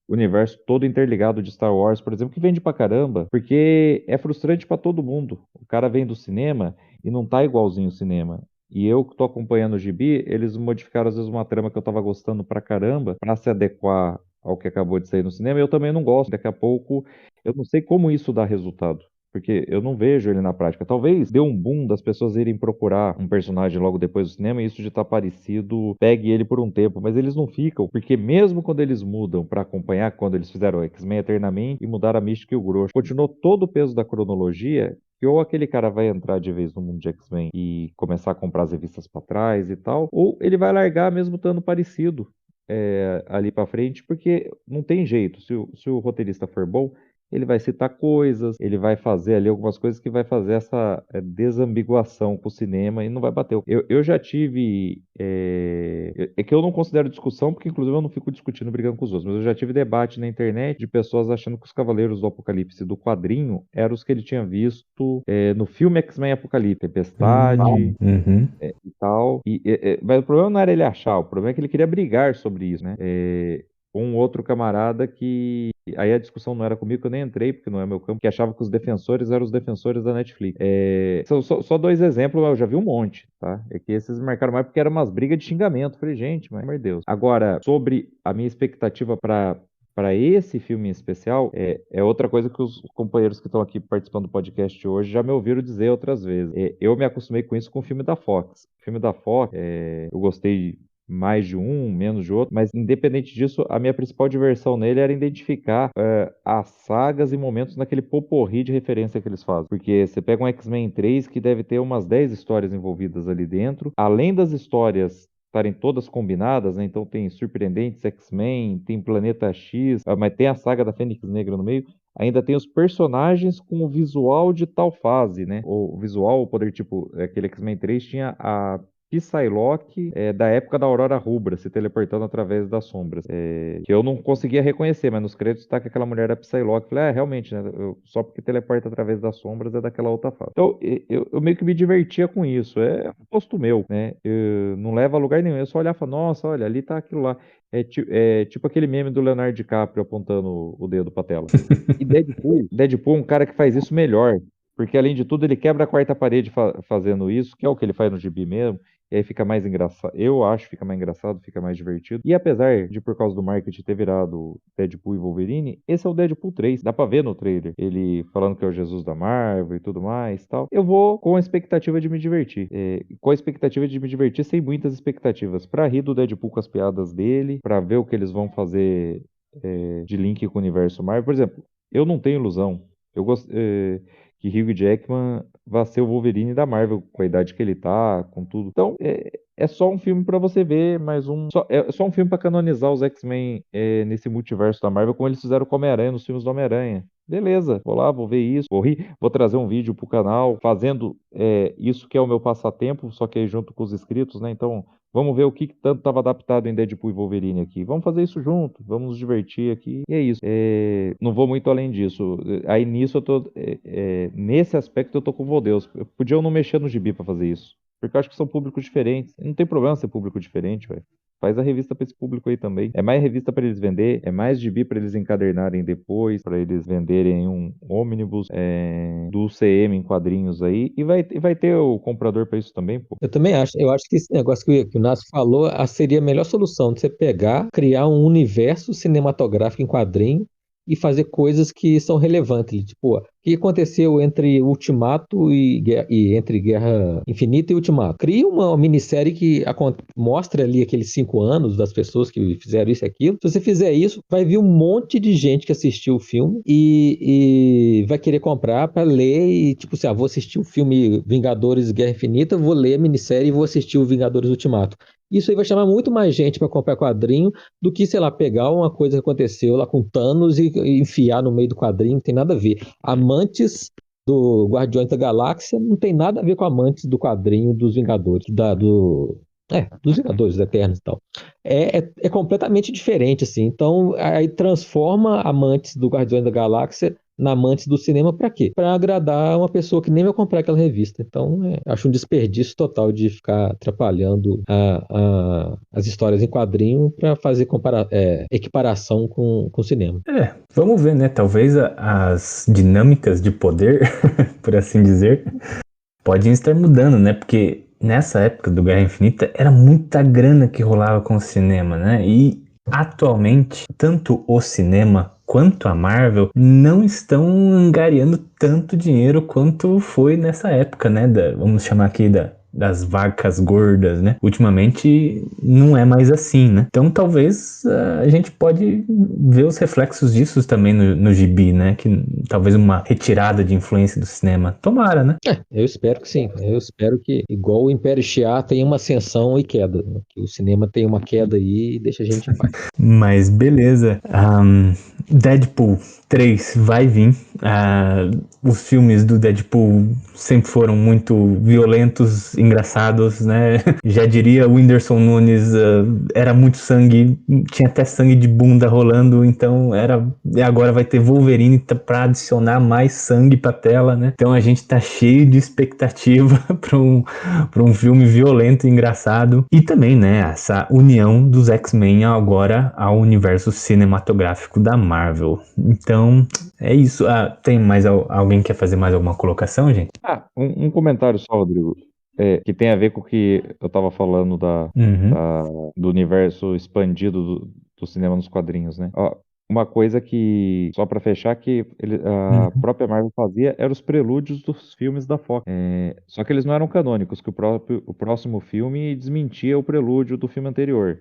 universo todo interligado de Star Wars, por exemplo, que vende pra caramba, porque é frustrante pra todo mundo. O cara vem do cinema e não tá igualzinho o cinema. E eu que tô acompanhando o gibi, eles modificaram às vezes uma trama que eu tava gostando pra caramba pra se adequar ao que acabou de sair no cinema. Eu também não gosto. Daqui a pouco, eu não sei como isso dá resultado. Porque eu não vejo ele na prática. Talvez dê um boom das pessoas irem procurar um personagem logo depois do cinema e isso de estar parecido pegue ele por um tempo. Mas eles não ficam, porque mesmo quando eles mudam pra acompanhar, quando eles fizeram o X-Men Eternamente e mudaram a Mística e o Groucho, continuou todo o peso da cronologia, que ou aquele cara vai entrar de vez no mundo de X-Men e começar a comprar as revistas pra trás e tal, ou ele vai largar mesmo estando parecido. ali pra frente, porque não tem jeito. Se o roteirista for bom, ele vai citar coisas, ele vai fazer ali algumas coisas que vai fazer essa desambiguação com o cinema e não vai bater. Eu já tive. É que eu não considero discussão, porque inclusive eu não fico discutindo, brigando com os outros, mas eu já tive debate na internet de pessoas achando que os Cavaleiros do Apocalipse do quadrinho eram os que ele tinha visto no filme X-Men Apocalipse, Tempestade e tal. Mas o problema não era ele achar, o problema é que ele queria brigar sobre isso, né? Um outro camarada que... Aí a discussão não era comigo, que eu nem entrei, porque não é meu campo, que achava que os defensores eram os defensores da Netflix. São só 2 exemplos, eu já vi um monte, tá? É que esses marcaram mais porque eram umas brigas de xingamento. Falei, gente, mas meu Deus. Agora, sobre a minha expectativa para esse filme em especial, é outra coisa que os companheiros que estão aqui participando do podcast hoje já me ouviram dizer outras vezes. Eu me acostumei com isso com o filme da Fox. O filme da Fox, eu gostei mais de um, menos de outro, mas independente disso, a minha principal diversão nele era identificar as sagas e momentos naquele poporri de referência que eles fazem. Porque você pega um X-Men 3 que deve ter umas 10 histórias envolvidas ali dentro, além das histórias estarem todas combinadas, né? Então tem Surpreendentes, X-Men, tem Planeta X, mas tem a saga da Fênix Negra no meio. Ainda tem os personagens com o visual de tal fase, né? O visual, o poder, tipo, aquele X-Men 3 tinha a Psylocke da época da Aurora Rubra, se teleportando através das sombras. Que eu não conseguia reconhecer, mas nos créditos tá que aquela mulher era Psylocke. Falei, realmente, né? Só porque teleporta através das sombras é daquela outra fase. Então, eu meio que me divertia com isso. É um gosto meu, né? Não leva a lugar nenhum. Eu só olhava e falava, nossa, olha, ali tá aquilo lá. Tipo aquele meme do Leonardo DiCaprio apontando o dedo pra tela. E Deadpool é um cara que faz isso melhor. Porque, além de tudo, ele quebra a quarta parede fazendo isso, que é o que ele faz no gibi mesmo. E aí fica mais engraçado. Eu acho que fica mais engraçado, fica mais divertido. E apesar de, por causa do marketing, ter virado Deadpool e Wolverine, esse é o Deadpool 3. Dá pra ver no trailer. Ele falando que é o Jesus da Marvel e tudo mais e tal. Eu vou com a expectativa de me divertir. Com a expectativa de me divertir sem muitas expectativas. Pra rir do Deadpool com as piadas dele. Pra ver o que eles vão fazer de link com o universo Marvel. Por exemplo, eu não tenho ilusão. Eu gosto... que Hugh Jackman vai ser o Wolverine da Marvel, com a idade que ele tá, com tudo. Então, é só um filme pra você ver, é só um filme pra canonizar os X-Men nesse multiverso da Marvel, como eles fizeram com o Homem-Aranha, nos filmes do Homem-Aranha. Beleza, vou lá, vou ver isso, vou rir, vou trazer um vídeo pro canal, fazendo isso que é o meu passatempo, só que aí junto com os inscritos, né? Então, vamos ver o que tanto estava adaptado em Deadpool e Wolverine aqui. Vamos fazer isso junto, vamos nos divertir aqui. E é isso. Não vou muito além disso. Aí nisso eu tô. Nesse aspecto eu tô com o Deus. Podia eu não mexer no gibi pra fazer isso. Porque eu acho que são públicos diferentes. Não tem problema ser público diferente, velho. Faz a revista pra esse público aí também. É mais revista pra eles vender, é mais gibi pra eles encadernarem depois, pra eles venderem um ônibus do CM em quadrinhos aí. E vai ter o comprador pra isso também, pô. Eu também acho. Eu acho que esse negócio que o Nácio falou seria a melhor solução de você pegar, criar um universo cinematográfico em quadrinho e fazer coisas que são relevantes. Tipo, o que aconteceu entre Ultimato e entre Guerra Infinita e Ultimato? Cria uma minissérie que mostra ali aqueles 5 anos das pessoas que fizeram isso e aquilo. Se você fizer isso, vai vir um monte de gente que assistiu o filme e vai querer comprar para ler e, tipo assim, vou assistir o filme Vingadores Guerra Infinita, vou ler a minissérie e vou assistir o Vingadores Ultimato. Isso aí vai chamar muito mais gente para comprar quadrinho do que, sei lá, pegar uma coisa que aconteceu lá com Thanos e enfiar no meio do quadrinho, não tem nada a ver. Amantes do Guardiões da Galáxia não tem nada a ver com amantes do quadrinho dos Vingadores, dos Vingadores Eternos e tal. É completamente diferente, assim. Então, aí transforma amantes do Guardiões da Galáxia na amantes do cinema pra quê? Pra agradar uma pessoa que nem vai comprar aquela revista. Então, acho um desperdício total de ficar atrapalhando as histórias em quadrinho pra fazer equiparação com o cinema. Vamos ver, né? Talvez as dinâmicas de poder, por assim dizer, podem estar mudando, né? Porque nessa época do Guerra Infinita era muita grana que rolava com o cinema, né? E atualmente, tanto o cinema quanto a Marvel não estão angariando tanto dinheiro quanto foi nessa época, né? Vamos chamar aqui das vacas gordas, né? Ultimamente não é mais assim, né? Então talvez a gente pode ver os reflexos disso também no gibi, né? Que talvez uma retirada de influência do cinema. Tomara, né? Eu espero que sim. Eu espero que, igual o Império Shi'ar, tenha uma ascensão e queda, né? Que o cinema tenha uma queda aí e deixa a gente em paz. Mas beleza. Deadpool 3 vai vir. Os filmes do Deadpool sempre foram muito violentos, engraçados, né? Já diria o Whindersson Nunes, era muito sangue, tinha até sangue de bunda rolando, então agora vai ter Wolverine pra adicionar mais sangue pra tela, né? Então a gente tá cheio de expectativa pra um filme violento e engraçado. E também, né, essa união dos X-Men agora ao universo cinematográfico da Marvel. Então, é isso. Tem mais alguém que quer fazer mais alguma colocação, gente? Um comentário só, Rodrigo. Que tem a ver com o que eu tava falando do universo expandido do cinema nos quadrinhos, né? Uma coisa que, só pra fechar, que a própria Marvel fazia era os prelúdios dos filmes da Fox. Só que eles não eram canônicos, que o próximo filme desmentia o prelúdio do filme anterior.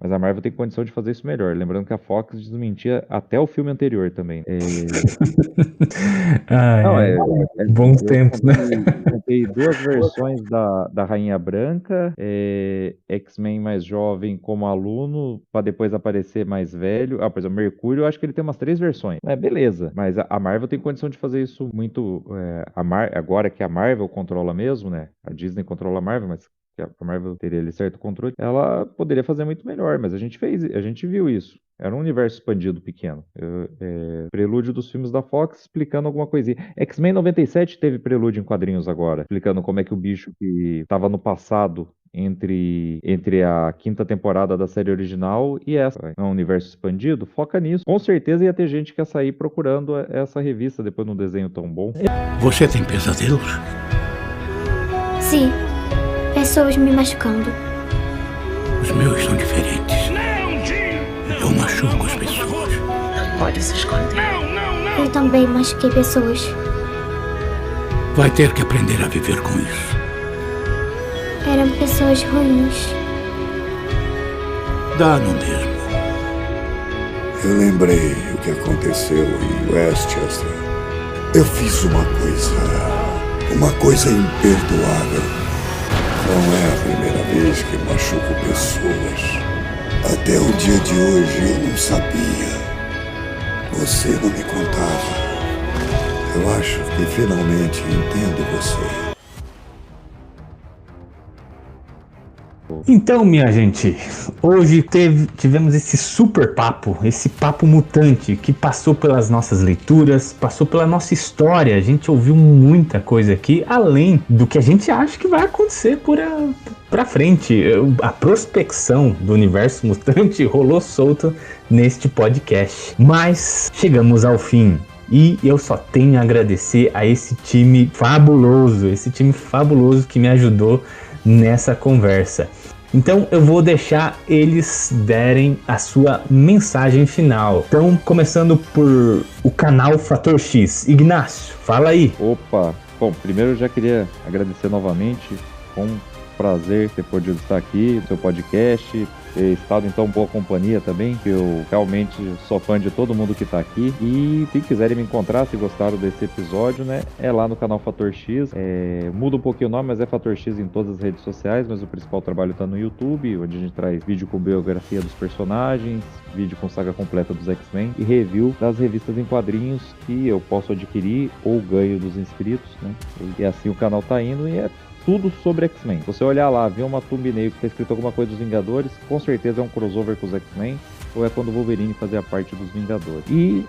Mas a Marvel tem condição de fazer isso melhor. Lembrando que a Fox desmentia até o filme anterior também. Bons tempos, né? Tem 2 versões da Rainha Branca, X-Men mais jovem como aluno, para depois aparecer mais velho. Por exemplo, Mercúrio, eu acho que ele tem umas 3 versões. Beleza, mas a Marvel tem condição de fazer isso muito... agora que a Marvel controla mesmo, né? A Disney controla a Marvel, mas que a Marvel teria ali certo controle, ela poderia fazer muito melhor, mas a gente viu isso. Era um universo expandido pequeno. Prelúdio dos filmes da Fox explicando alguma coisinha. X-Men 97 teve prelúdio em quadrinhos agora, explicando como é que o bicho que estava no passado entre a 5ª temporada da série original e essa. É um universo expandido, foca nisso. Com certeza ia ter gente que ia sair procurando essa revista depois de um desenho tão bom. Você tem pesadelos? Sim. Pessoas me machucando. Os meus são diferentes. Eu machuco as pessoas. Não pode se esconder. Eu também machuquei pessoas. Vai ter que aprender a viver com isso. Eram pessoas ruins. Dá no mesmo. Eu lembrei o que aconteceu em Westchester. Eu fiz uma coisa imperdoável. Não é a primeira vez que machuco pessoas. Até o dia de hoje eu não sabia. Você não me contava. Eu acho que finalmente entendo você. Então, minha gente, hoje tivemos esse super papo, esse papo mutante que passou pelas nossas leituras, passou pela nossa história. A gente ouviu muita coisa aqui, além do que a gente acha que vai acontecer pra frente. A prospecção do universo mutante rolou solta neste podcast. Mas chegamos ao fim. E eu só tenho a agradecer a esse time fabuloso que me ajudou nessa conversa. Então eu vou deixar eles derem a sua mensagem final. Então, começando por o canal Fator X. Ignácio, fala aí. Opa, bom, primeiro eu já queria agradecer novamente. Foi um prazer ter podido estar aqui no seu podcast, ter estado em tão boa companhia também, que eu realmente sou fã de todo mundo que está aqui. E se quiserem me encontrar, se gostaram desse episódio, né, é lá no canal Fator X. Muda um pouquinho o nome, mas é Fator X em todas as redes sociais, mas o principal trabalho está no YouTube, onde a gente traz vídeo com biografia dos personagens, vídeo com saga completa dos X-Men e review das revistas em quadrinhos que eu posso adquirir ou ganho dos inscritos, né? E assim o canal tá indo e é tudo sobre X-Men. Se você olhar lá, ver uma thumbnail que tá escrito alguma coisa dos Vingadores, com certeza é um crossover com os X-Men, ou é quando o Wolverine fazia parte dos Vingadores. E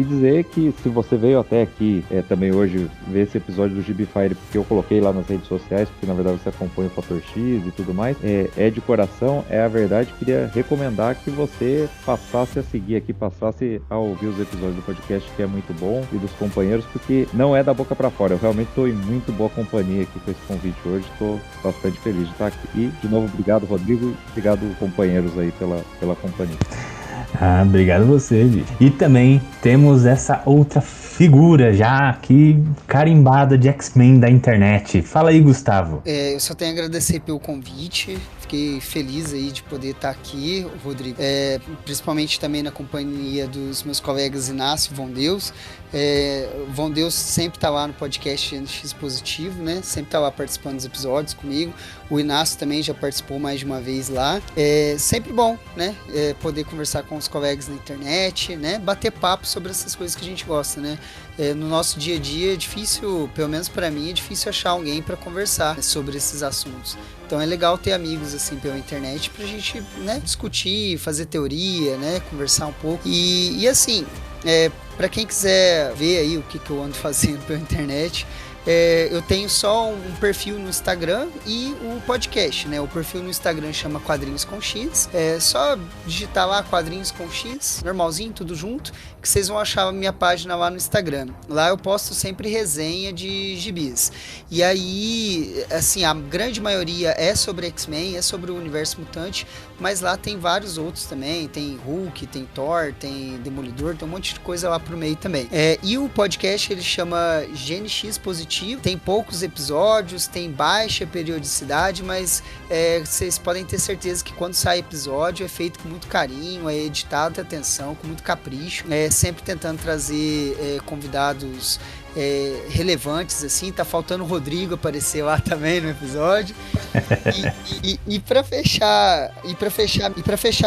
dizer que se você veio até aqui também hoje ver esse episódio do GB Fire, porque eu coloquei lá nas redes sociais, porque na verdade você acompanha o Fator X e tudo mais, é de coração, é a verdade. Queria recomendar que você passasse a seguir aqui, passasse a ouvir os episódios do podcast, que é muito bom, e dos companheiros, porque não é da boca pra fora. Eu realmente estou em muito boa companhia aqui com esse convite hoje, estou bastante feliz de estar aqui. E de novo, obrigado, Rodrigo, obrigado companheiros aí pela companhia. Obrigado a você, Gui. E também temos essa outra figura já aqui carimbada de X-Men da internet. Fala aí, Gustavo. Eu só tenho a agradecer pelo convite. Fiquei feliz aí de poder estar aqui, Rodrigo. Principalmente também na companhia dos meus colegas Inácio e Vondeus. Vondeus sempre tá lá no podcast GNX Positivo, né? Sempre tá lá participando dos episódios comigo. O Inácio também já participou mais de uma vez lá. É sempre bom, né? Poder conversar com os colegas na internet, né? Bater papo sobre essas coisas que a gente gosta, né? No nosso dia a dia é difícil, pelo menos para mim, é difícil achar alguém para conversar sobre esses assuntos. Então é legal ter amigos assim pela internet pra gente, né, discutir, fazer teoria, né, conversar um pouco. E assim, para quem quiser ver aí o que eu ando fazendo pela internet, eu tenho só um perfil no Instagram e o podcast, né? O perfil no Instagram chama Quadrinhos com X. É só digitar lá Quadrinhos com X, normalzinho, tudo junto, que vocês vão achar a minha página lá no Instagram. Lá eu posto sempre resenha de gibis. E aí, assim, a grande maioria é sobre X-Men, é sobre o universo mutante, mas lá tem vários outros também. Tem Hulk, tem Thor, tem Demolidor, tem um monte de coisa lá pro meio também. E o podcast, ele chama GNX Positivo. Tem poucos episódios, tem baixa periodicidade, mas vocês podem ter certeza que quando sai episódio é feito com muito carinho, é editado com atenção, com muito capricho, sempre tentando trazer convidados relevantes, assim. Tá faltando o Rodrigo aparecer lá também no episódio. E para fechar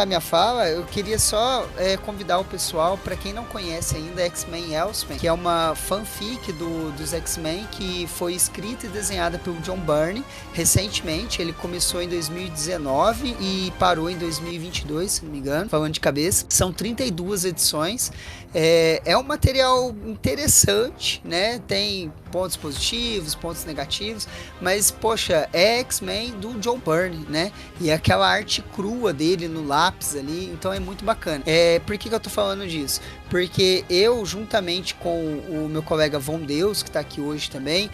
minha fala, eu queria só convidar o pessoal, para quem não conhece ainda, X-Men Elseman, que é uma fanfic dos X-Men que foi escrita e desenhada pelo John Byrne recentemente. Ele começou em 2019 e parou em 2022, se não me engano, falando de cabeça. São 32 edições. É um material interessante, né? Tem pontos positivos, pontos negativos, mas, poxa, é X-Men do John Byrne, né? E aquela arte crua dele no lápis ali, então é muito bacana. Por que eu tô falando disso? Porque eu, juntamente com o meu colega Vondeus, que tá aqui hoje também,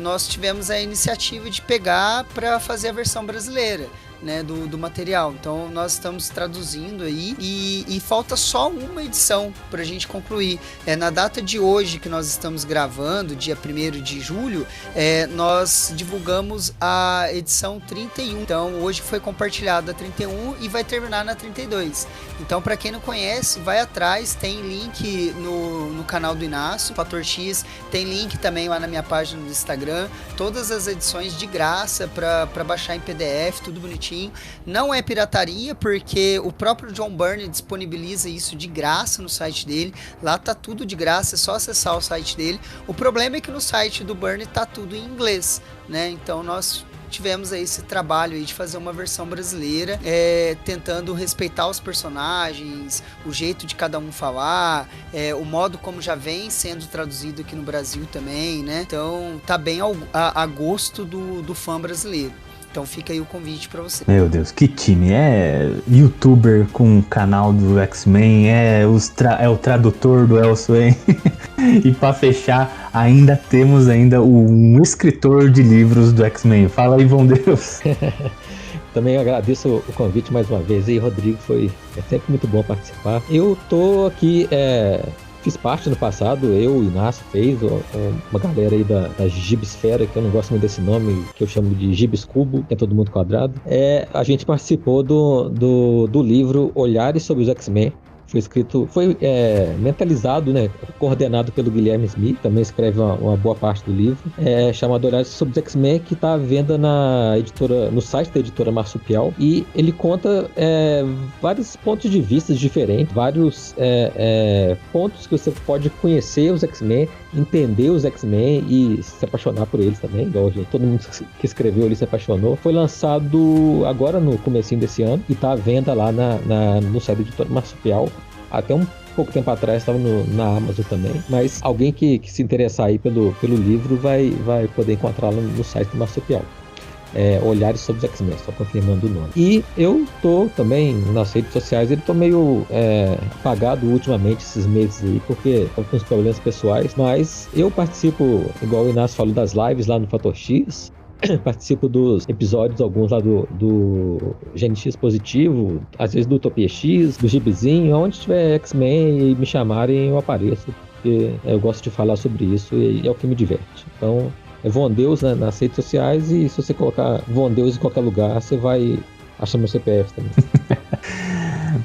nós tivemos a iniciativa de pegar para fazer a versão brasileira, né, do material. Então nós estamos traduzindo aí e falta só uma edição pra gente concluir. Na data de hoje que nós estamos gravando, dia 1º de julho, nós divulgamos a edição 31. Então hoje foi compartilhada a 31 e vai terminar na 32. Então, para quem não conhece, vai atrás, tem link no canal do Inácio, Fator X, tem link também lá na minha página do Instagram, todas as edições de graça para baixar em PDF, tudo bonitinho. Não é pirataria, porque o próprio John Byrne disponibiliza isso de graça no site dele. Lá tá tudo de graça, é só acessar o site dele. O problema é que no site do Byrne tá tudo em inglês, né? Então nós tivemos aí esse trabalho aí de fazer uma versão brasileira, tentando respeitar os personagens, o jeito de cada um falar, o modo como já vem sendo traduzido aqui no Brasil também, né? Então tá bem a gosto do fã brasileiro. Então fica aí o convite pra você. Meu Deus, que time. Youtuber com canal do X-Men, o tradutor do Elsewhere. E pra fechar, ainda temos um escritor de livros do X-Men. Fala aí, Vondeus. Também agradeço o convite mais uma vez. E Rodrigo, é sempre muito bom participar. Eu tô aqui... Fiz parte no passado, eu e o Inácio fez, uma galera aí da Gibisfera, que eu não gosto muito desse nome, que eu chamo de Gibis Cubo, que é todo mundo quadrado. A gente participou do livro Olhares sobre os X-Men. Foi mentalizado, né, coordenado pelo Guilherme Smith, também escreve uma boa parte do livro, chamado Olhares sobre os X-Men, que está à venda no site da editora Marsupial, e ele conta vários pontos de vista diferentes, vários pontos que você pode conhecer os X-Men, entender os X-Men e se apaixonar por eles também, igual todo mundo que escreveu ali se apaixonou. Foi lançado agora no comecinho desse ano e está à venda lá no site da editora Marsupial. Até um pouco tempo atrás estava na Amazon também, mas alguém que se interessar aí pelo livro vai poder encontrá-lo no site do Marsupial. Olhares sobre os X-Men, só confirmando o nome. E eu tô também nas redes sociais, ele tô meio apagado ultimamente esses meses aí, porque tô com uns problemas pessoais, mas eu participo, igual o Inácio falou, das lives lá no Fator X. Participo dos episódios, alguns lá do GNX Positivo, às vezes do Utopia X, do Gibizinho, onde tiver X-Men e me chamarem, eu apareço. porque eu gosto de falar sobre isso e é o que me diverte. Então, é Vondeus nas redes sociais, e se você colocar Vondeus em qualquer lugar, você vai achar meu CPF também.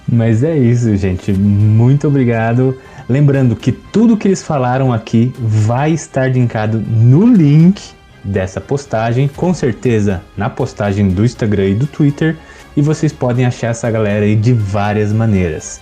Mas é isso, gente. Muito obrigado. Lembrando que tudo que eles falaram aqui vai estar linkado no link dessa postagem, com certeza na postagem do Instagram e do Twitter, e vocês podem achar essa galera aí de várias maneiras.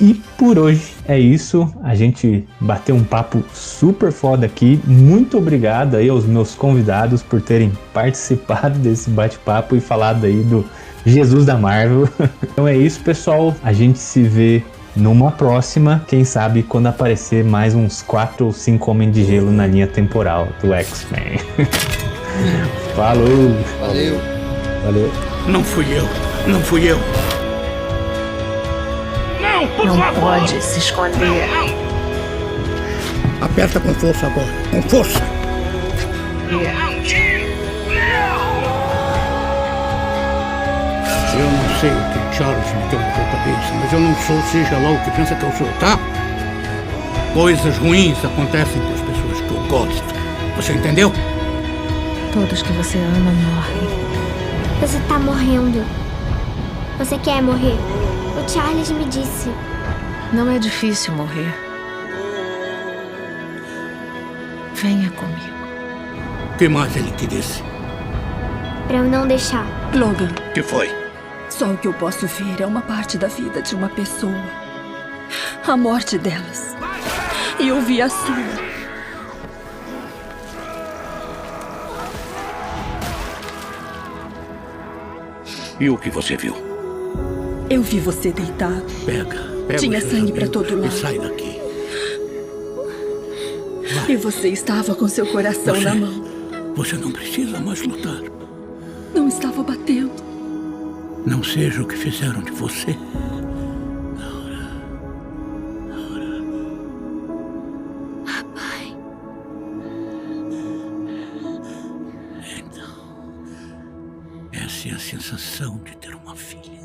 E por hoje é isso, a gente bateu um papo super foda aqui. Muito obrigado aí aos meus convidados por terem participado desse bate-papo e falado aí do Jesus da Marvel. Então é isso, pessoal, a gente se vê numa próxima, quem sabe quando aparecer mais uns 4 ou 5 Homens de Gelo na linha temporal do X-Men. Falou! Valeu. Não fui eu. Não fui eu. Não, por favor! Não pode se esconder. Aperta com força agora. Com força. Eu não sei o que Charles meteu na tua cabeça, mas eu não sou seja lá o que pensa que eu sou, tá? Coisas ruins acontecem com as pessoas que eu gosto. Você entendeu? Todos que você ama morrem. Você tá morrendo. Você quer morrer? O Charles me disse. Não é difícil morrer. Venha comigo. O que mais ele te disse? Pra eu não deixar. Logan, O que foi? só o que eu posso ver é uma parte da vida de uma pessoa. A morte delas. E eu vi a sua. E o que você viu? Eu vi você deitado. Pega Tinha os seus sangue pra amigos todo lado. E sai daqui. E você estava com seu coração na mão. Você não precisa mais lutar. Não estava batendo. Não seja o que fizeram de você. Pai. Então, essa é a sensação de ter uma filha.